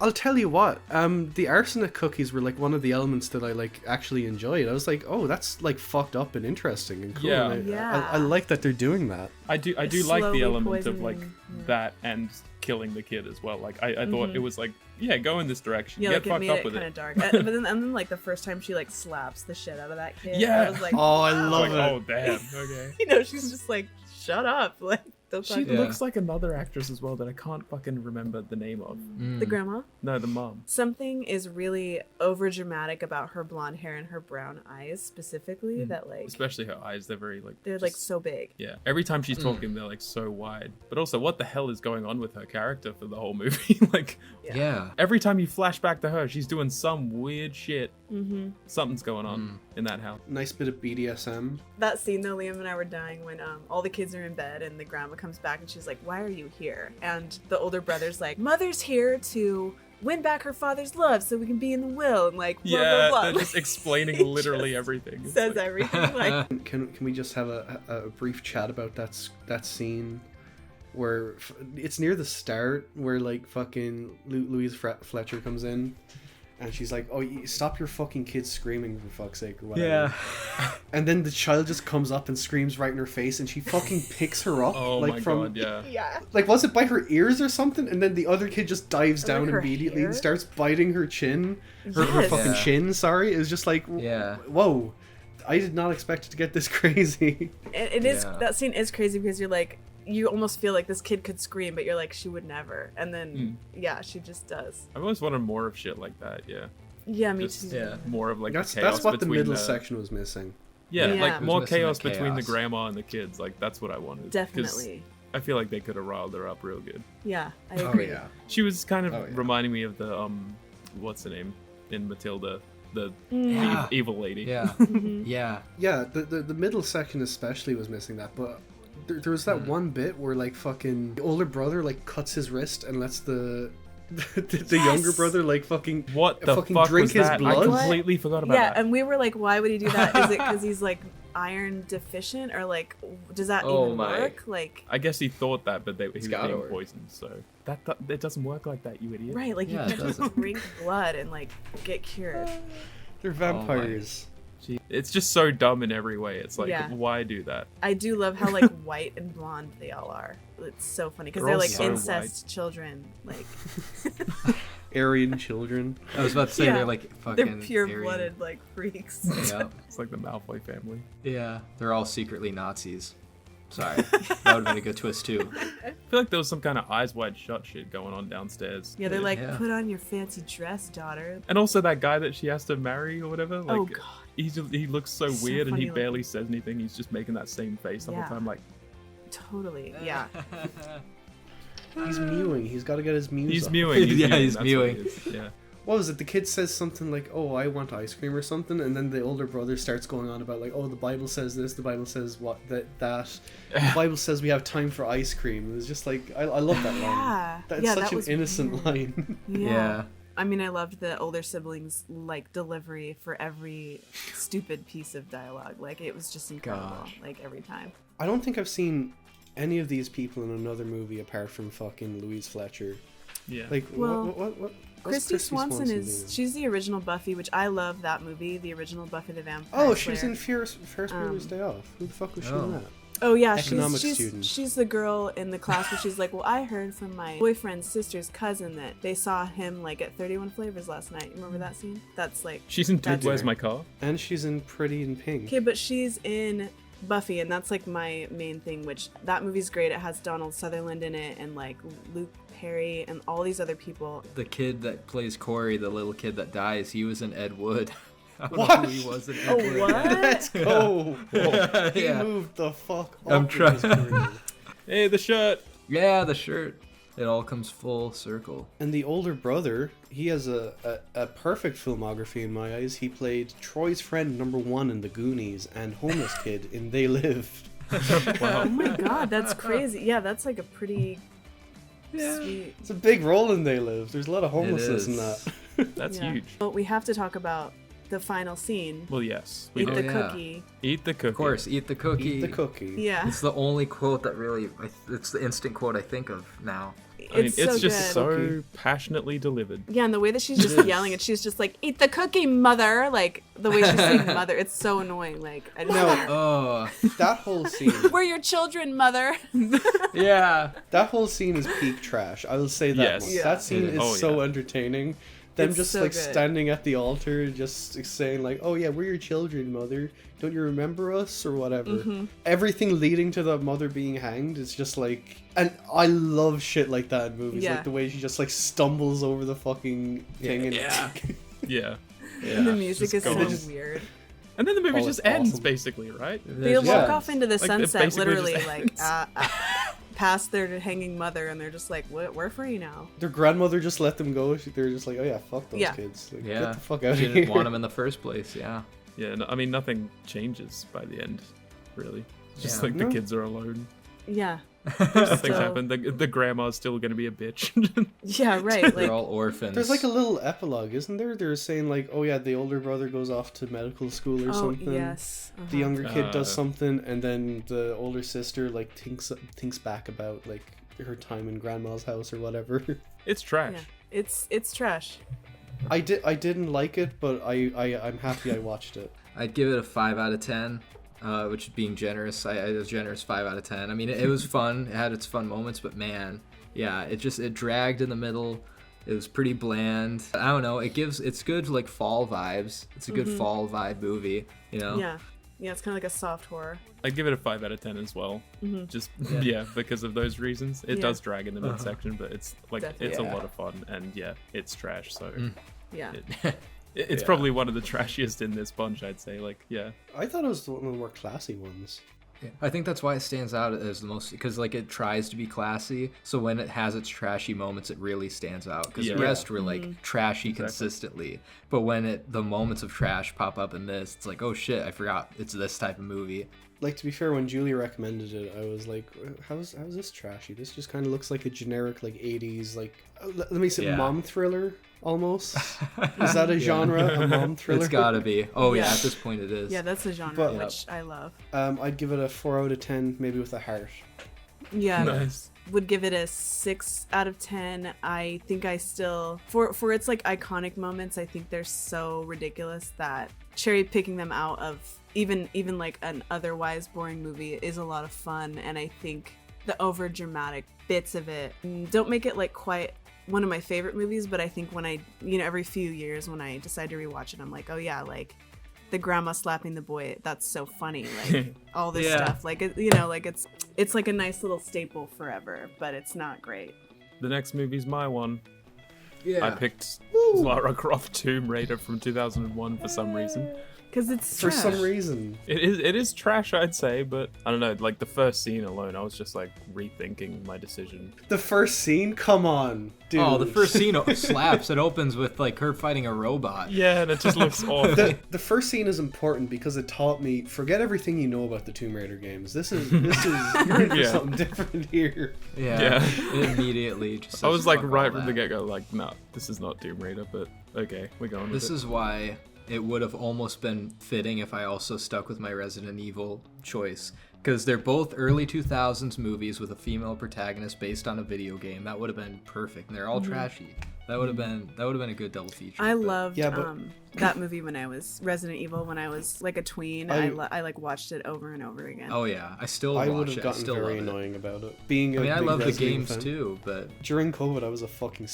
I'll tell you what, the arsenic cookies were like one of the elements that I like actually enjoyed. I was like, oh, that's like fucked up and interesting and cool. Yeah. And Yeah. I like that they're doing that. I do like the Slowly element of like poisoning, yeah. that and killing the kid as well. Like I thought it was like, yeah, go in this direction. Yeah, Get like it fucked made up it with kind it. of dark. And then like the first time she like slaps the shit out of that kid, Yeah. I was like, Oh, I wow. love Like, it. oh damn, okay. You know, she's just like, shut up, like don't She talk Yeah. looks like another actress as well that I can't fucking remember the name of. the grandma. No, the mom. Something is really over dramatic about her blonde hair and her brown eyes specifically that like Especially her eyes, they're very like they're like so big. yeah. Every time she's talking, they're like so wide. But also, what the hell is going on with her character for the whole movie? Like Yeah. every time you flash back to her, she's doing some weird shit. Something's going on in that house. Nice bit of BDSM. That scene though, Liam and I were dying when all the kids are in bed and the grandma comes back and she's like, why are you here? And the older brother's like, mother's here to win back her father's love so we can be in the will and like blah Yeah, blah blah. they're just explaining He literally just everything. It's says like- everything like Can we just have a brief chat about that scene where it's near the start where like fucking Louise Fletcher comes in and she's like, oh, stop your fucking kids screaming for fuck's sake or whatever. Yeah. And then the child just comes up and screams right in her face and she fucking picks her up Oh like my from god, yeah. yeah. like, was it by her ears or something? And then the other kid just dives Or down like her immediately and hair? starts biting her chin. Her Yes. fucking Yeah. chin, sorry. It was just like, Yeah. whoa. I did not expect it to get this crazy. It is Yeah. that scene is crazy because you're like you almost feel like this kid could scream but you're like she would never and then yeah she just does. I've always wanted more of shit like that, yeah. Yeah, me Just too. Yeah. more of like That's the chaos what the between middle section was missing. Yeah, Yeah. like It was more missing chaos the between the chaos. grandma and the kids. Like that's what I wanted. 'Cause Definitely. I feel like they could have riled her up real good. Yeah, I Oh, agree. yeah. She was kind of Oh, yeah. reminding me of the what's the name in Matilda, the Yeah. evil lady. Yeah. Yeah. Yeah, the middle section especially was missing that, but there was that one bit where like fucking the older brother like cuts his wrist and lets the younger brother like fucking What the fucking fuck drink was his that? blood. I completely forgot about Yeah, that. and we were like, why would he do that? Is it because he's like iron deficient or like does that Oh even my. work? Like I guess he thought that, but he was gotta being work. poisoned. So that it doesn't work like that, you idiot. right, like Yeah, you it can't just doesn't. drink blood and like get cured. They're vampires. Gee, it's just so dumb in every way. It's like, Yeah. why do that? I do love how like white and blonde they all are. It's so funny because They're they're all like so incest children. Like Aryan children. I was about to say Yeah. they're like fucking they're pure Aryan. blooded like freaks. Yeah. It's like the Malfoy family. Yeah. They're all secretly Nazis. Sorry. That would have been a good twist too. I feel like there was some kind of eyes wide shut shit going on downstairs. Yeah, they're like, Yeah. put on your fancy dress, daughter. And also that guy that she has to marry or whatever. Like, Oh, God. he looks so So weird and he funny barely says anything. He's just making that same face the Yeah. whole time. Like, Totally. Yeah. He's mewing. He's got to get his mews he's up. mewing. Yeah, he's that's what mewing. it is, Yeah. What was it? The kid says something like, "Oh, I want ice cream" or something, and then the older brother starts going on about like, "Oh, the Bible says this. The Bible says that. The Bible says we have time for ice cream." It was just like I love that line. Yeah. That's Yeah, such that an was innocent weird. line. Yeah. I mean, I loved the older siblings' like delivery for every stupid piece of dialogue. Like it was just incredible. Gosh. Like every time. I don't think I've seen any of these people in another movie apart from fucking Louise Fletcher. Yeah. Like Well, what? What's Christy Swanson doing? she's the original Buffy, which I love that movie, the original Buffy the Vampire Oh, she was Slayer. in Ferris Bueller's Day Off. Who the fuck was she Oh. in that? Oh yeah, Economics she's student. she's the girl in the class where she's like, well, I heard from my boyfriend's sister's cousin that they saw him like at 31 Flavors last night. You remember that scene? That's like She's in Dude, that's Where's her. My Car? And she's in Pretty in Pink. Okay, but she's in Buffy, and that's like my main thing. Which that movie's great. It has Donald Sutherland in it, and like Luke Perry, and all these other people. The kid that plays Corey, the little kid that dies, he was in Ed Wood. I don't know What? who he was in Ed Oh Wood. what? Let's go. He Yeah. moved the fuck up. I'm with trying- his career. Hey, the shirt. Yeah, the shirt. It all comes full circle. And the older brother, he has a perfect filmography in my eyes. He played Troy's friend number 1 in The Goonies and homeless kid in They Live. Oh my god, that's crazy. Yeah, that's like a pretty sweet. It's a big role in They Live. There's a lot of homelessness in is. that. That's Yeah. huge. But we have to talk about the final scene. Well, yes. Eat Oh, the yeah. cookie. Eat the cookie. Of course, eat the cookie. Eat the cookie. Yeah. It's the only quote that really, it's the instant quote I think of now. I mean, It's it's so just good. so passionately delivered. Yeah, and the way that she's just yelling and she's just like, "Eat the cookie, mother!" Like the way she's saying "mother," it's so annoying. Like, I just, No, Oh, that whole scene. we're your children, mother. yeah. That whole scene is peak trash. I will say that Yes. much. Yeah. That scene is Oh, so yeah. entertaining. Them It's just so like good. standing at the altar, just saying like, "Oh yeah, we're your children, mother. Don't you remember us?" or whatever. Mm-hmm. Everything leading to the mother being hanged is just like, and I love shit like that in movies. Yeah. Like the way she just like stumbles over the fucking thing. And Yeah. Yeah. And the music is go. so They just- weird. And then the movie Oh, just it's ends, awesome. basically, right? They walk Yeah. off into the it sunset, basically literally, just like ends. past their hanging mother, and they're just like, "We're free now." Their grandmother just let them go. They're just like, "Oh yeah, fuck those Yeah. kids. Like, Yeah. Get the fuck out She of here." didn't want him in the first place, yeah. Yeah, no, I mean, nothing changes by the end, really. It's just Yeah. like the No. kids are alone. Yeah. Nothing's So- happened. The grandma's still going to be a bitch. Yeah, right. They're Like, all orphans. There's like a little epilogue, isn't there? They're saying like, "Oh yeah, the older brother goes off to medical school or oh something." yes. The younger kid does Uh. something, and then the older sister like thinks back about like her time in grandma's house or whatever. It's trash. Yeah. It's trash. I didn't like it, but I'm happy I watched it. I'd give it a 5 out of 10, which is being generous. I was generous 5 out of 10. I mean, it was fun. It had its fun moments, but man, yeah, it dragged in the middle. It was pretty bland. I don't know. It's good like fall vibes. It's a good fall vibe movie, you know? Yeah. Yeah, it's kind of like a soft horror. I'd give it a 5 out of 10 as well. Just, yeah, because of those reasons. It Yeah. does drag in the midsection, but it's like, Definitely. it's a Yeah. lot of fun. And yeah, it's trash, so Yeah. it's Yeah. probably one of the trashiest in this bunch, I'd say. Like, yeah. I thought it was one of the more classy ones. I think that's why it stands out as the most, because like it tries to be classy. So when it has its trashy moments, it really stands out. Because Yeah. the rest were like trashy consistently. But when the moments of trash pop up in this, it's like, oh shit, I forgot it's this type of movie. Like, to be fair, when Julia recommended it, I was like, how's this trashy? This just kind of looks like a generic, like, 80s, like, let me say, Yeah. mom thriller, almost. Is that a genre, a mom thriller? It's gotta be. Oh yeah, Yeah. at this point it is. Yeah, that's a genre But- which I love. I'd give it a 4 out of 10, maybe with a heart. Yeah. Nice. Would give it a 6 out of 10. I think I still for its like iconic moments, I think they're so ridiculous that cherry picking them out of even like an otherwise boring movie is a lot of fun, and I think the over dramatic bits of it don't make it like quite one of my favorite movies, but I think when I, every few years when I decide to rewatch it, I'm like, oh yeah, like the grandma slapping the boy, that's so funny, like all this Yeah. stuff, like like it's like a nice little staple forever, but it's not great. The next movie's my one. Yeah. I picked Lara Croft Tomb Raider from 2001 for some reason. Because it's For trash. some reason. It is trash, I'd say, but I don't know. Like the first scene alone, I was just like rethinking my decision. The first scene? Come on, dude. Oh, the first scene slaps. It opens with like her fighting a robot. Yeah, and it just looks awful. The first scene is important because it taught me, forget everything you know about the Tomb Raider games. This is you're in for Yeah. something different here. Yeah. It immediately just says, I was like "Fuck right all from the that." get-go, like, no, this is not Tomb Raider, but okay, we're going with This it. is why it would have almost been fitting if I also stuck with my Resident Evil choice. Because they're both early 2000s movies with a female protagonist based on a video game. That would have been perfect. And they're all trashy. That would have been a good double feature. I but- loved Yeah, but- that movie when I was Resident Evil when I was like a tween. I like watched it over and over again. Oh yeah, I still I watch would have it. I gotten still very love it. annoying about it. Being I mean, I big love the Resident Evil games fan. too, but During COVID, I was a fucking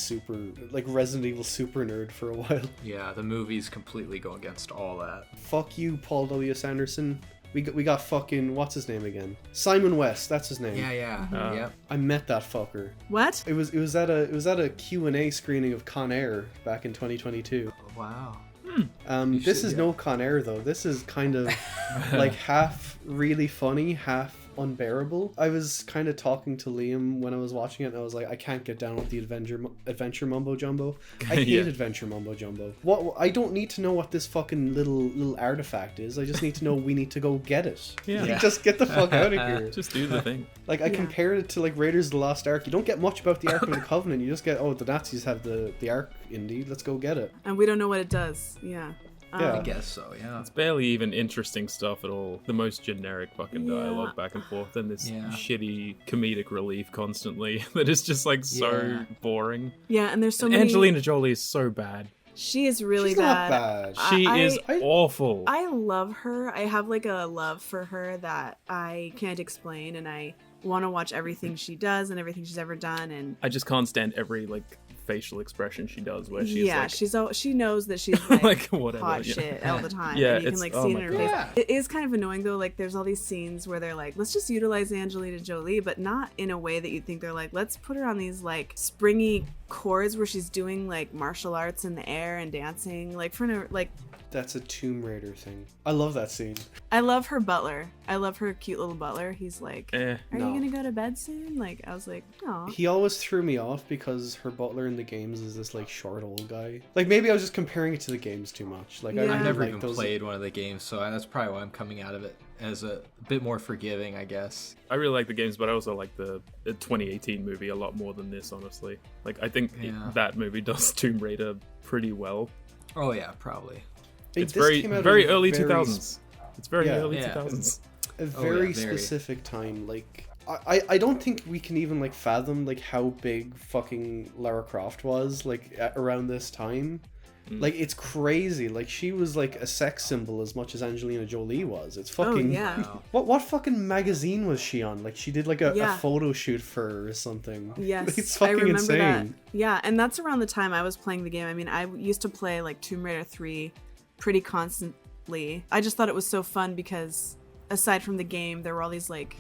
Resident Evil super nerd for a while. yeah, the movies completely go against all that. Fuck you, Paul W. Sanderson. We got fucking, what's his name again? Simon West, that's his name. Yeah, yeah. I met that fucker. What? It was at a Q&A screening of Con Air back in 2022. Wow. This should, is yeah. no Con Air though. This is kind of like half really funny, half unbearable. I was kind of talking to Liam when I was watching it, and I was like, I can't get down with the adventure mumbo jumbo. I hate Yeah. adventure mumbo jumbo. What? I don't need to know what this fucking little artifact is. I just need to know we need to go get it. Yeah. Like, just get the fuck out of here. Just do the thing. Like, I compared it to, like, Raiders of the Lost Ark. You don't get much about the Ark of the Covenant. You just get, oh, the Nazis have the Ark, indeed. Let's go get it. And we don't know what it does. Yeah. Yeah. I guess so, yeah. It's barely even interesting stuff at all. The most generic fucking Yeah. dialogue back and forth, and this Yeah. shitty comedic relief constantly that is just like so Yeah. boring. Yeah, and there's so And many. Angelina Jolie is so bad. She is really She's bad. not bad. She I- is I- awful. I love her. I have like a love for her that I can't explain, and I want to watch everything she does and everything she's ever done. And I just can't stand every like facial expression she does where she's yeah, like, she knows that she's like, like whatever. hot yeah. shit all the time. Yeah, and you can it's- like oh see it my in her God. face. Yeah. It is kind of annoying though. Like there's all these scenes where they're like, let's just utilize Angelina Jolie, but not in a way that you'd think. They're like, let's put her on these like springy chords where she's doing like martial arts in the air and dancing. Like That's a Tomb Raider thing. I love that scene. I love her butler. I love her cute little butler. He's like, Eh. are No. you gonna go to bed soon? Like I was like, no. He always threw me off because her butler in the games is this like short old guy. Like maybe I was just comparing it to the games too much. Like Yeah. I I've never like even those. played one of the games, so that's probably why I'm coming out of it as a bit more forgiving, I guess. I really like the games, but I also like the 2018 movie a lot more than this, honestly. Like I think Yeah. that movie does Tomb Raider pretty well. Oh yeah, probably. It's This very came out very at a early very 2000s. It's very Yeah. early Yeah. 2000s. A Oh, very yeah, very. specific time. Like I don't think we can even like fathom like how big fucking Lara Croft was like around this time. Like it's crazy. Like she was like a sex symbol as much as Angelina Jolie was. It's fucking. Oh yeah. Wow. What fucking magazine was she on? Like she did like a Yeah. photo shoot for her or something. Yes, It's I fucking remember insane. that. Yeah, and that's around the time I was playing the game. I mean, I used to play like Tomb Raider 3 pretty constantly. I just thought it was so fun because aside from the game, there were all these like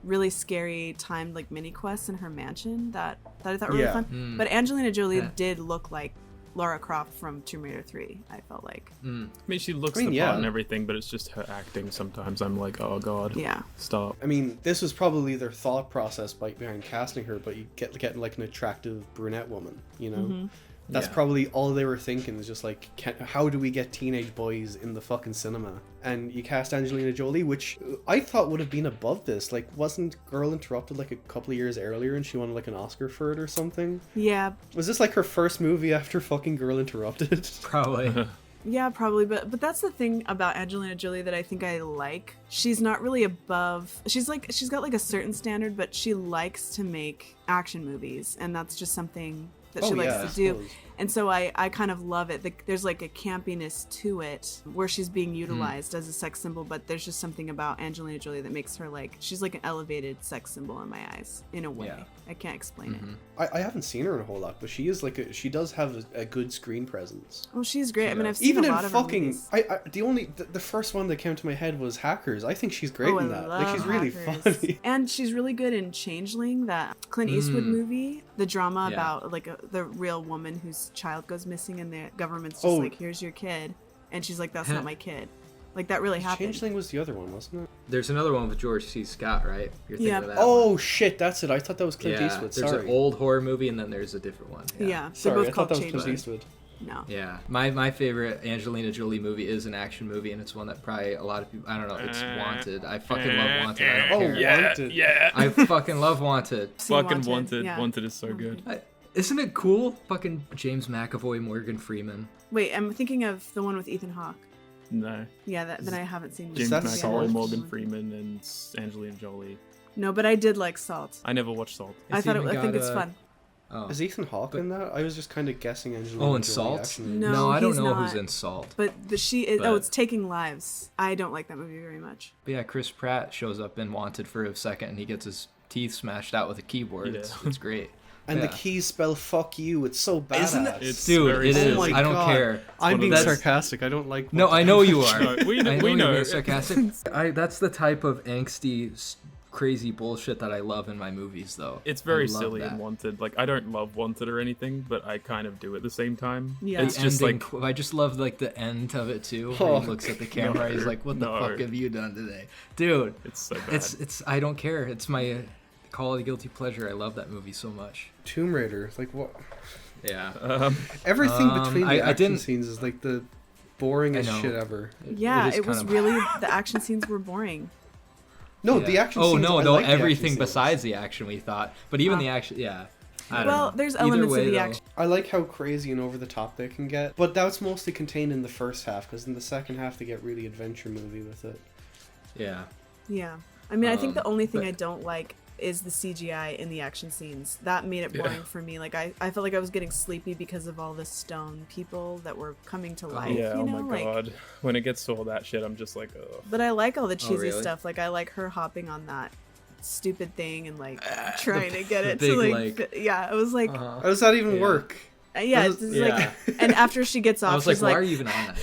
really scary timed like mini quests in her mansion that I thought were really Yeah. fun. But Angelina Jolie Yeah. did look like Lara Croft from Tomb Raider 3, I felt like. I mean, she looks I mean, the yeah. part and everything, but it's just her acting. Sometimes I'm like, oh god, Yeah. stop. I mean, this was probably their thought process behind casting her, but you get like an attractive brunette woman, you know? That's Yeah. probably all they were thinking is just like, how do we get teenage boys in the fucking cinema? And you cast Angelina Jolie, which I thought would have been above this. Like, wasn't Girl Interrupted like a couple of years earlier and she won like an Oscar for it or something? Yeah. Was this like her first movie after fucking Girl Interrupted? Probably. Yeah, probably, but that's the thing about Angelina Jolie that I think I like. She's not really above. She's got like a certain standard, but she likes to make action movies, and that's just something that she Oh, likes yeah, to I do. suppose. And so I kind of love it. There's like a campiness to it where she's being utilized as a sex symbol, but there's just something about Angelina Jolie that makes her like, she's like an elevated sex symbol in my eyes, in a way. Yeah. I can't explain it. I haven't seen her in a whole lot, but she is like she does have a good screen presence. Oh, she's great. I mean, I've seen Even a in lot of her fucking, movies. the first one that came to my head was Hackers. I think she's great Oh, in I that. love Like she's really Hackers. funny. And she's really good in Changeling, that Clint Eastwood movie, the drama Yeah. about like the real woman whose child goes missing and the government's just Oh. like, here's your kid. And she's like, that's not my kid. Like that really happened. Changeling was the other one, wasn't it? There's another one with George C. Scott, right? You're thinking Yeah. of that Oh one. shit, that's it. I thought that was Clint Yeah, Eastwood. there's Sorry. an old horror movie and then there's a different one. Yeah, they're Sorry, both I thought called that was Clint Changeling. Eastwood. No. Yeah, my favorite Angelina Jolie movie is an action movie, and it's one that probably a lot of people, I don't know, it's Wanted. I fucking love Wanted. I don't Oh, care. Yeah, Wanted. yeah. I fucking love Wanted. Seen Fucking Wanted. yeah. Wanted is so good. Isn't it cool? Fucking James McAvoy, Morgan Freeman. Wait, I'm thinking of the one with Ethan Hawke. No. Yeah, then I haven't seen James that yet. Salt? McAvoy, Morgan Freeman, and Angelina Jolie. No, but I did like Salt. I never watched Salt. I It's thought even I think got it's a- fun. Oh, Is Ethan Hawke in that? I was just kind of guessing Angelina oh and Jolie Salt? action. No, I don't he's know not. who's in Salt. But she is. But- Oh, it's Taking Lives. I don't like that movie very much. But yeah, Chris Pratt shows up in Wanted for a second, and he gets his teeth smashed out with a keyboard. Yeah. It's great. And the Yeah. keys spell "fuck you." It's so badass. Isn't it? It's Dude, very it silly. is. Oh my I don't God. care. I'm being That's- sarcastic. I don't like. No, I know you are. No, we know- I we you're know. being sarcastic. That's the type of angsty crazy bullshit that I love in my movies, though. It's very I love silly that. and Wanted. Like, I don't love Wanted or anything, but I kind of do at the same time. Yeah. It's The just ending, like, I just love like the end of it too. Where Oh, he looks at the camera, he's like, "What the no. fuck have you done today, dude?" it's so bad. It's I don't care. It's my call it a guilty pleasure. I love that movie so much. Tomb Raider, like what? Yeah. Everything between the I action didn't- scenes is like the boringest I know. shit ever. Yeah, is it was kind of- really the action scenes were boring. No, Yeah. the action Oh scenes. no, I no, like the everything action scenes. besides the action we thought, but even Oh. the action, yeah. I don't Well, know. there's Either elements way, of the though, action. I like how crazy and over the top they can get, but that's mostly contained in the first half, because in the second half they get really adventure movie with it. Yeah. Yeah. I mean, I think the only thing but- I don't like is the CGI in the action scenes. That made it Yeah. boring for me. Like, I felt like I was getting sleepy because of all the stone people that were coming to life, yeah, you oh know? my Like, god. When it gets to all that shit, I'm just like, ugh. but I like all the cheesy really? stuff. Like, I like her hopping on that stupid thing and, like, trying to get the it to, big, like, like- yeah, it was like, Uh-huh. How does that even Yeah. work? yeah, Does it's it- just like, Yeah. and after she gets off, I was like, she's why like, are you even on that?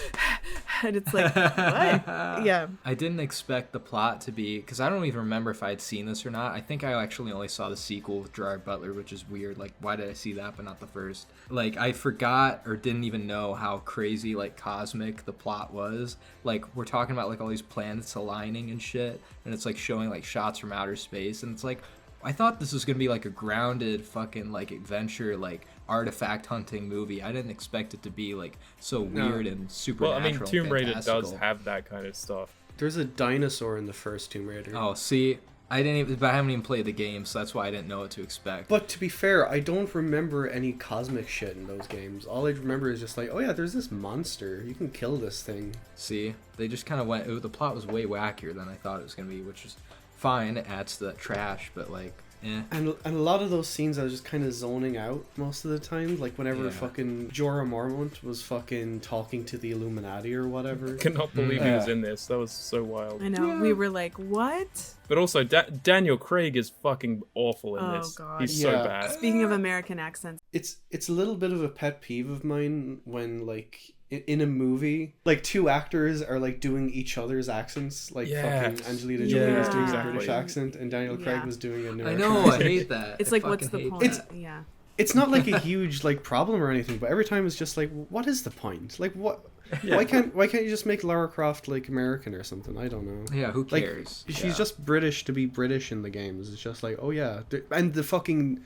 and it's like, what? Yeah. I didn't expect the plot to be, because I don't even remember if I had seen this or not. I think I actually only saw the sequel with Gerard Butler, which is weird. Like, why did I see that but not the first? Like, I forgot or didn't even know how crazy, like, cosmic the plot was. Like, we're talking about, like, all these planets aligning and shit, and it's, like, showing, like, shots from outer space, and it's like, I thought this was gonna be, like, a grounded fucking, like, adventure, like, artifact hunting movie. I didn't expect it to be, like, so weird and Well, supernatural. I mean, Tomb Raider does fantastical. have that kind of stuff. There's a dinosaur in the first Tomb Raider. Oh, see, I haven't even played the game, so that's why I didn't know what to expect. But to be fair, I don't remember any cosmic shit in those games. All I remember is just like, oh yeah, there's this monster. You can kill this thing. See, they just kind of went. The plot was way wackier than I thought it was gonna be, which is fine. It adds to that trash, but like, eh. And a lot of those scenes I was just kind of zoning out most of the time. Like whenever Yeah. fucking Jorah Mormont was fucking talking to the Illuminati or whatever. Cannot believe he was Yeah. in this. That was so wild. I know. We were like, what? But also, Daniel Craig is fucking awful in Oh, this. God. He's so Yeah. bad. Speaking of American accents, It's a little bit of a pet peeve of mine when like in a movie like two actors are like doing each other's accents, like Yeah. fucking Angelina Yeah, Jolie was doing exactly. a British accent and Daniel Craig Yeah. was doing a New I York know, I accent. hate that. it's I like, what's fucking the hate point? that. Yeah. It's not like a huge like problem or anything, but every time it's just like, what is the point? Like what? Why can't you just make Lara Croft like American or something? I don't know. Yeah, who Like cares? she's Yeah. just British to be British in the games. It's just like, oh yeah, and the fucking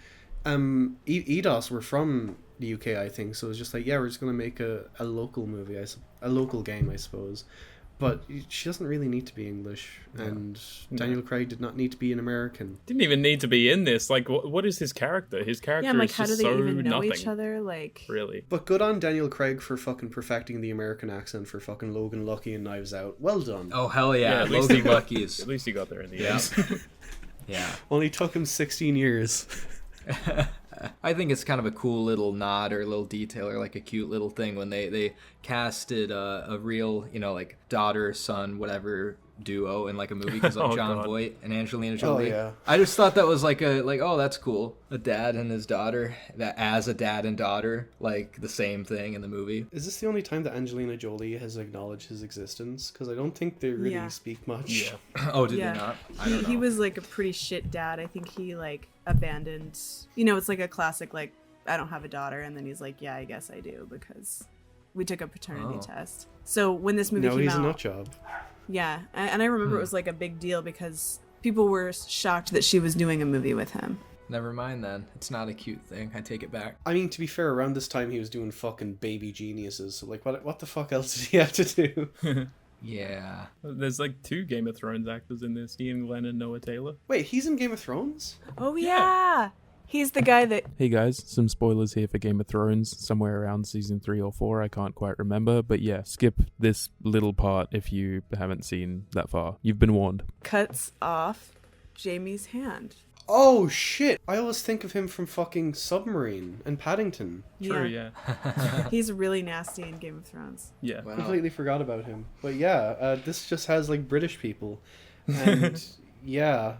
EDOS were from the UK, I think. So it's just like, yeah, we're just gonna make a local movie, a local game, I suppose. But she doesn't really need to be English, and Daniel Craig did not need to be an American. Didn't even need to be in this. Like, what is his character? His character Yeah, I'm like, is how do just they so even know nothing. each other? Like, Really. But good on Daniel Craig for fucking perfecting the American accent for fucking Logan Lucky and Knives Out. Well done. Oh hell yeah, at least he Logan got- Lucky is. At least he got there in the Yeah. end. Yeah. Only took him 16 years. I think it's kind of a cool little nod or a little detail or like a cute little thing when they casted a real, you know, like daughter, son, whatever duo in like a movie because of Oh, John God. Voight and Angelina Jolie. yeah. I just thought that was like oh, that's cool. A dad and his daughter, that as a dad and daughter, like the same thing in the movie. Is this the only time that Angelina Jolie has acknowledged his existence? Because I don't think they really Yeah. speak much. Yeah. Oh, did yeah. they not? I He, don't know. he was like a pretty shit dad. I think he like abandoned, you know, it's like a classic, like, I don't have a daughter. And then he's like, yeah, I guess I do because we took a paternity Oh. test. So when this movie No, came he's a out, nut job. yeah. And I remember it was like a big deal because people were shocked that she was doing a movie with him. Never mind then. It's not a cute thing. I take it back. I mean, to be fair, around this time he was doing fucking Baby Geniuses. So, like, what the fuck else did he have to do? Yeah. There's like 2 Game of Thrones actors in this. Ian Glenn and Noah Taylor. Wait, he's in Game of Thrones? Oh, yeah. He's the guy that, Hey guys, some spoilers here for Game of Thrones, somewhere around season 3 or 4, I can't quite remember, but yeah, skip this little part if you haven't seen that far. You've been warned. cuts off Jamie's hand. Oh, shit. I always think of him from fucking Submarine and Paddington. True, yeah. He's really nasty in Game of Thrones. Yeah. Wow. Completely forgot about him. But yeah, this just has, like, British people. And... yeah,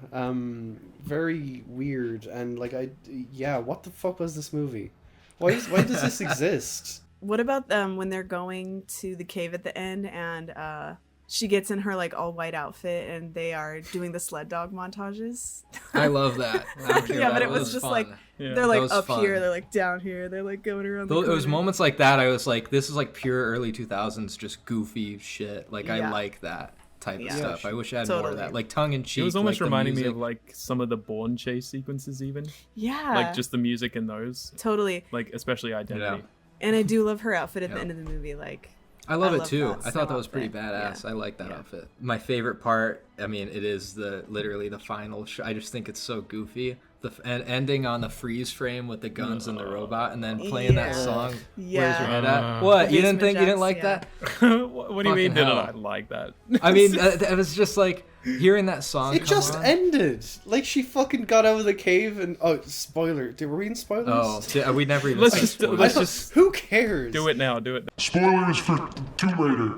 very weird, and like what the fuck was this movie? Why does this exist? What about when they're going to the cave at the end and she gets in her like all white outfit and they are doing the sled dog montages. I love that. Yeah, but it was just fun. like Yeah. they're like was up fun. here, they're like down here, they're like going around the It was corner. moments like that I was like, this is like pure early 2000s, just goofy shit. Like, I Yeah. like that type Yeah. of stuff. I wish I had more of Totally. that. Like, tongue-in-cheek. It was almost like, the reminding me music. of like some of the Bourne chase sequences, even Yeah. like just the music in those, totally. like especially Identity. And I do love her outfit at the Yeah. end of the movie. Like, I love I it love too. that I thought snow that was pretty outfit. badass. Yeah. I like that Yeah. outfit. My favorite part, I mean, it is literally the final I just think it's so goofy. And ending on the freeze frame with the guns and the robot, and then playing that Yeah. song. Yeah. Where's your head at? What? The You didn't basement like jacks, that? What do you mean? Fucking Didn't hell. I like that? I mean, it was just like hearing that song. It come just on. ended. Like she fucking got out of the cave and spoiler. Were we in spoilers? Oh, we never even. Let's said just- spoilers. let's I just- who cares? Do it now. Do it. Now. Spoilers for Tomb Raider.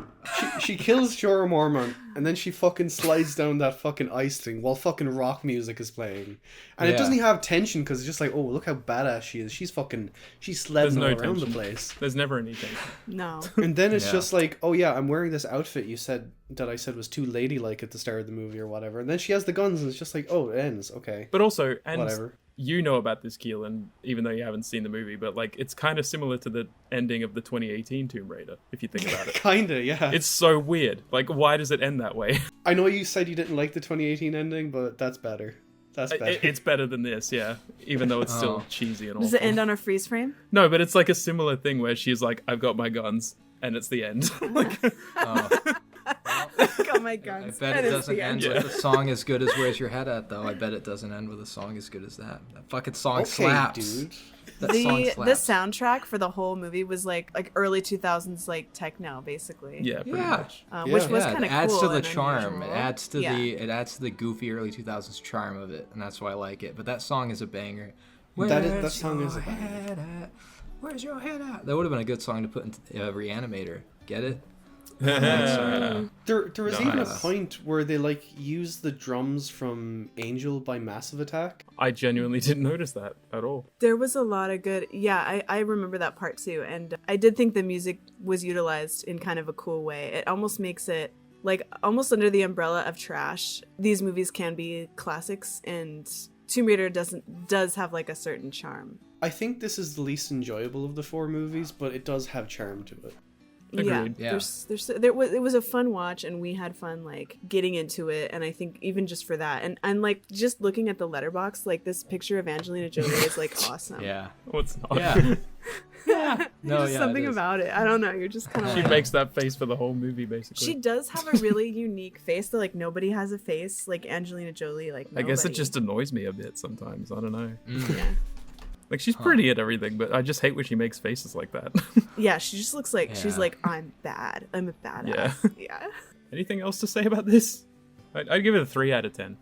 She kills Jorah Mormont and then she fucking slides down that fucking ice thing while fucking rock music is playing, and Yeah. it doesn't even have tension because it's just like, oh, look how badass she is. She's sledding no all around the tension. place. There's never anything. no. And then it's Yeah. just like, oh yeah, I'm wearing this outfit you said that I said was too ladylike at the start of the movie or whatever. And then she has the guns and it's just like, oh, it ends. Okay. But also, and Whatever. you know about this, Keelan, even though you haven't seen the movie, but like it's kind of similar to the ending of the 2018 Tomb Raider, if you think about it. Kinda, yeah. It's so weird. Like, why does it end that way? I know you said you didn't like the 2018 ending, but that's better. That's better. It's better than this, yeah. Even though it's still Oh. cheesy and Does awful. it end on a freeze frame? No, but it's like a similar thing where she's like, "I've got my guns," and it's the end. Like, Oh. Oh my I god. bet it doesn't end Yeah. with a song as good as "Where's Your Head At," though. I bet it doesn't end with a song as good as that. That fucking song okay, slaps. dude. That song The slaps. soundtrack for the whole movie was like early 2000s like techno basically. yeah, pretty Yeah. much. Which Yeah. was Yeah, kind it of adds cool to the and charm. unusual. It adds to Yeah. it adds to the goofy early 2000s charm of it, and that's why I like it. But that song is a banger. That song is a your banger. head at? Where's your head at? That would have been a good song to put in Re-Animator. Get it? There was even a Nice. point where they like use the drums from Angel by Massive Attack. I genuinely didn't notice that at all. There was a lot of good. Yeah, I remember that part too, and I did think the music was utilized in kind of a cool way. It almost makes it like almost under the umbrella of trash. These movies can be classics, and Tomb Raider does have like a certain charm. I think this is the least enjoyable of the four movies, but it does have charm to it. Agreed. Yeah. It was a fun watch, and we had fun like getting into it. And I think even just for that, and like just looking at the letterbox, like this picture of Angelina Jolie is like awesome. Yeah. What's not? Yeah. Yeah. No, Just yeah, something it is. about it. I don't know. You're just kind of She like. makes that face for the whole movie, basically. She does have a really unique face that like nobody has a face like Angelina Jolie. Like I guess it nobody. just annoys me a bit sometimes. I don't know. Yeah. Like she's pretty at everything, but I just hate when she makes faces like that. Yeah, she just looks like she's Yeah. like I'm bad. I'm a badass. Yeah. Yeah. Anything else to say about this? I'd give it a 3 out of 10.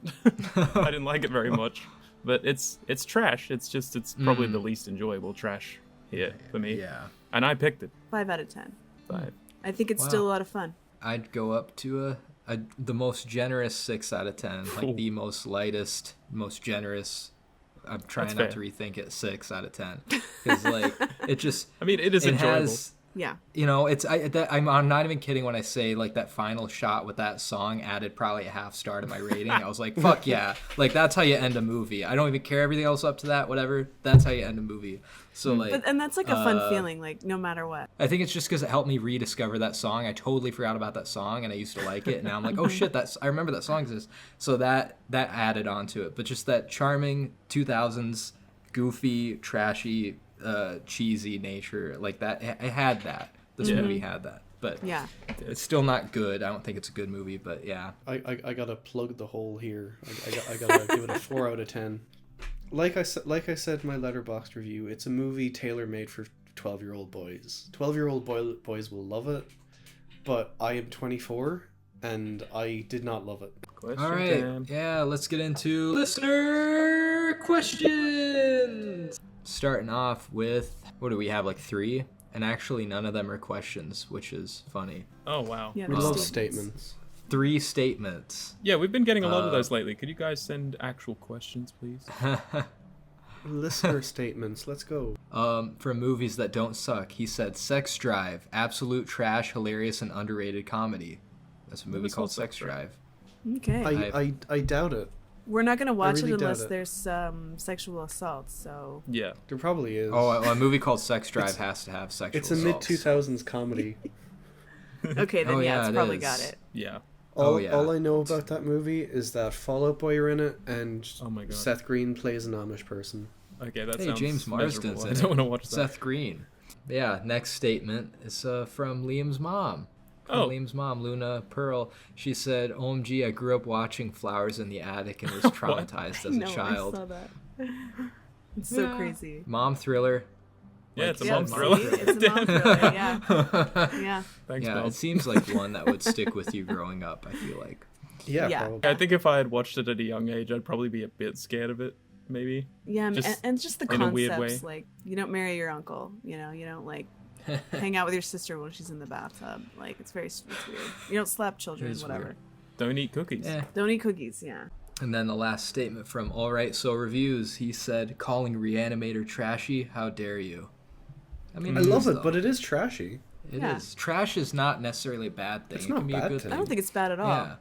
I didn't like it very much, but it's trash. It's probably the least enjoyable trash here for me. Yeah. And I picked it. 5 out of 10. 5. I think it's Wow. still a lot of fun. I'd go up to the most generous 6 out of 10, like Ooh. the most lightest, most generous. I'm trying That's not fair. to rethink it. 6 out of 10, because like it just I mean, it is enjoyable. has. Yeah. You know, I'm not even kidding when I say like that final shot with that song added probably a half star to my rating. I was like, fuck yeah, like that's how you end a movie. I don't even care everything else up to that, whatever. That's how you end a movie. So like, And that's like a fun feeling, like no matter what. I think it's just because it helped me rediscover that song. I totally forgot about that song, and I used to like it. And now I'm like, oh shit, I remember that song exists. So that added on to it. But just that charming 2000s, goofy, trashy, cheesy nature, like that. It had that. This movie had that. But Yeah. it's still not good. I don't think it's a good movie. But yeah, I gotta plug the hole here. I gotta give it a 4 out of 10. Like I said in my Letterboxd review, it's a movie tailor-made for 12-year-old boys. 12-year-old boys will love it, but I am 24 and I did not love it. Question all right, time. yeah. Let's get into listener questions. Starting off with, what do we have? Like 3, and actually none of them are questions, which is funny. Oh, wow. Yeah. We there's love statements. statements. 3 statements. Yeah, we've been getting a lot of those lately. Could you guys send actual questions, please? Listener statements. Let's go. From movies that don't suck, he said, Sex Drive, absolute trash, hilarious, and underrated comedy. That's a movie Never saw called Sex Sex Drive. Okay. I doubt it. We're not gonna watch really it doubt unless it. there's sexual assault. So Yeah. There probably is. Oh, a movie called Sex Drive has to have sexual It's a mid assaults. 2000s comedy. okay, then Oh, yeah, yeah, it's it probably is. got it. Yeah. All I know about that movie is that Fall Out Boy are in it, and Oh my god. Seth Green plays an Amish person. Okay, that Hey, sounds James Marsden's miserable. I in don't it. want to watch that. Seth Green. Yeah, next statement is from Liam's mom. Liam's mom, Luna Pearl. She said, OMG, I grew up watching Flowers in the Attic and was traumatized as a child. I saw that. It's so crazy. Mom thriller. Yeah, it's a Yeah, mom see? thriller. It's a mom thriller, yeah. Yeah. Thanks, Yeah, Mom. it seems like one that would stick with you growing up, I feel like. Yeah, Yeah. probably. I think if I had watched it at a young age, I'd probably be a bit scared of it, maybe. Yeah, Just and just the in a weird concepts, way. like, you don't marry your uncle, you don't, like, hang out with your sister when she's in the bathtub. Like, it's weird. You don't slap children, It is whatever. weird. Don't eat cookies. Eh. Don't eat cookies, yeah. And then the last statement from All Right So Reviews, he said, calling Re-Animator trashy, how dare you? I mean, I love is, it, though. but it is trashy. It is. Yeah. Trash is not necessarily a bad thing. It's It not can be a bad good thing. thing. I don't think it's bad at all. Yeah.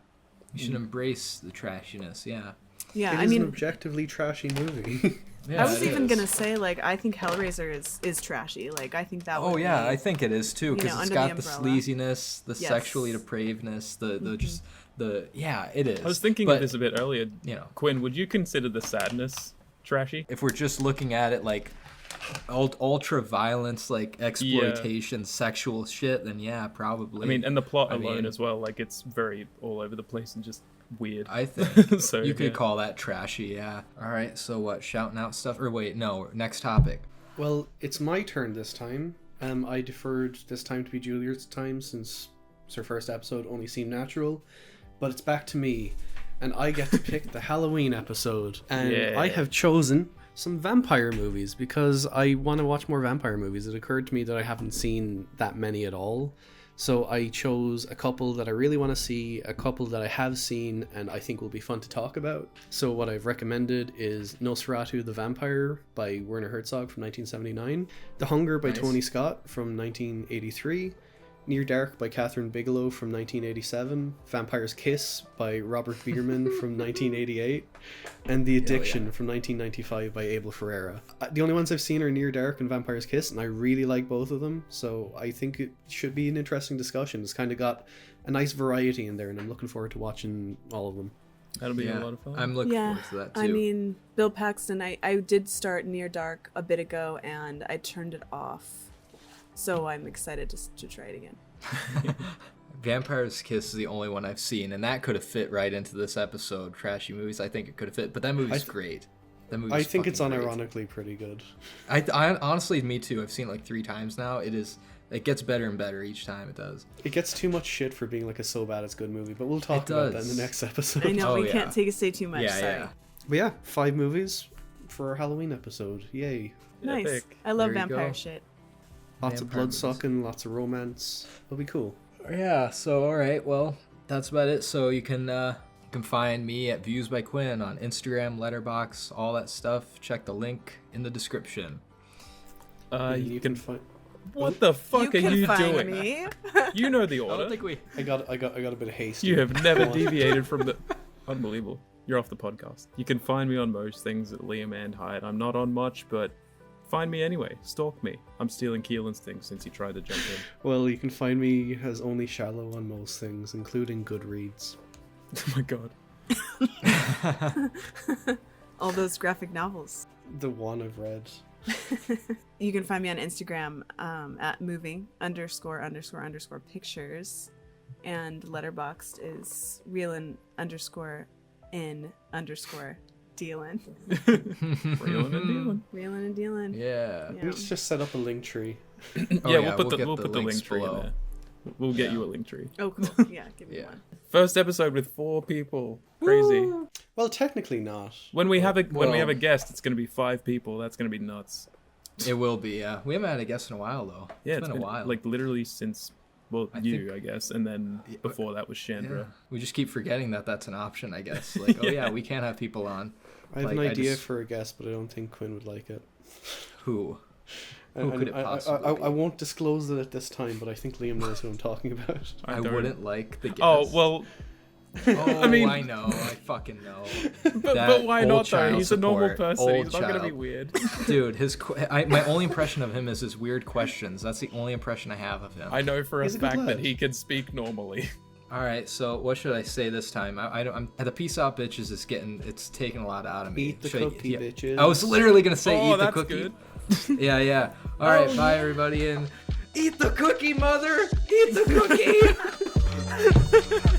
You should embrace the trashiness, yeah. Yeah, It I is an mean, objectively trashy movie. Yeah, I was it even is. gonna say, like, I think Hellraiser is trashy. Like, I think that would Oh yeah, be, I think it is too, because it's under got the the umbrella. sleaziness, the Yes. sexually depravedness, the just the yeah, it is. I was thinking But, of this a bit earlier. you know, Quinn, would you consider the sadness trashy? if we're just looking at it like ultra violence, like exploitation, sexual shit, then yeah, probably. I mean, and the plot I alone mean- as well. Like, it's very all over the place and just weird. I think So, you could yeah. call that trashy, yeah. All right, so what? Shouting out stuff, or wait, no, next topic. Well, it's my turn this time. I deferred this time to be Julia's time since it's her first episode only seemed natural, but it's back to me, and I get to pick the Halloween episode, and Yeah. I have chosen some vampire movies because I want to watch more vampire movies. It occurred to me that I haven't seen that many at all. So I chose a couple that I really want to see, a couple that I have seen and I think will be fun to talk about. So what I've recommended is Nosferatu the Vampire by Werner Herzog from 1979, The Hunger by Nice. Tony Scott from 1983, Near Dark by Catherine Bigelow from 1987, Vampire's Kiss by Robert Bierman from 1988, and The Addiction from 1995 by Abel Ferreira. The only ones I've seen are Near Dark and Vampire's Kiss, and I really like both of them, so I think it should be an interesting discussion. It's kind of got a nice variety in there, and I'm looking forward to watching all of them. That'll be Yeah, a lot of fun. I'm looking Yeah, forward to that too. I mean, Bill Paxton, I did start Near Dark a bit ago, and I turned it off. So I'm excited to try it again. Vampire's Kiss is the only one I've seen, and that could have fit right into this episode. Trashy movies, I think it could have fit, but that movie's great. That movie's I think it's fucking great. unironically pretty good. I honestly, me too. I've seen it like 3 times now. It gets better and better each time it does. It gets too much shit for being like a so bad it's good movie, but we'll talk about that in does. the next episode. I know, Oh, we yeah. can't say too much, Yeah, sorry. yeah. But yeah, 5 movies for our Halloween episode. Yay. Nice. Epic. I love There you vampire go. shit. Lots of Vampire blood movies. sucking, lots of romance. It'll be cool. Yeah. So all right. Well, that's about it. So you can find me at Views by Quinn on Instagram, Letterboxd, all that stuff. Check the link in the description. You can. find. What the fuck you are can you find doing? me. You know the I order. don't think we. I got a bit of haste. You have never Go on. deviated from the. Unbelievable. You're off the podcast. You can find me on most things at Liam and Hyde. I'm not on much, but find me anyway. Stalk me. I'm stealing Keelan's things since he tried to jump in. Well, you can find me as only shallow on most things, including Goodreads. Oh my god. All those graphic novels. The one I've read. You can find me on Instagram at moving___pictures, and Letterboxd is reelin_in_dealin. Reeling and dealing. Reelin and dealing. Yeah. Yeah. Let's just set up a link tree. Oh, Yeah, we'll put get the link links tree in below. there. We'll get Yeah. you a link tree. Oh, cool. Yeah, give me Yeah. one. First episode with 4 people. Crazy. Well, technically not. When we have a Well- guest, it's gonna be 5 people. That's gonna be nuts. It will be. Yeah. We haven't had a guest in a while though. Yeah, it's been a while. Like literally since I you, think- I guess, and then before that was Yeah. Chandra. We just keep forgetting that that's an option. I guess. Like, oh yeah, we can't have people on. I have Like, an I idea just- for a guest, but I don't think Quinn would like it. Who? Who could it possibly be? I won't disclose it at this time, but I think Liam knows who I'm talking about. I wouldn't like the guess. Oh, well, Oh, I mean- I know. I fucking know. but why old not, though? child He's a normal support, person. old He's not going to be child. weird. Dude, my only impression of him is his weird questions. That's the only impression I have of him. I know for a He's a good fact that lad. he can speak normally. All right, so what should I say this time? I'm the peace out bitches is it's taking a lot out of me. Eat the Should I- cookie, bitches. I was literally gonna say Oh, eat the that's cookie. good. Yeah. All right, bye everybody, and eat the cookie, mother. Eat the cookie.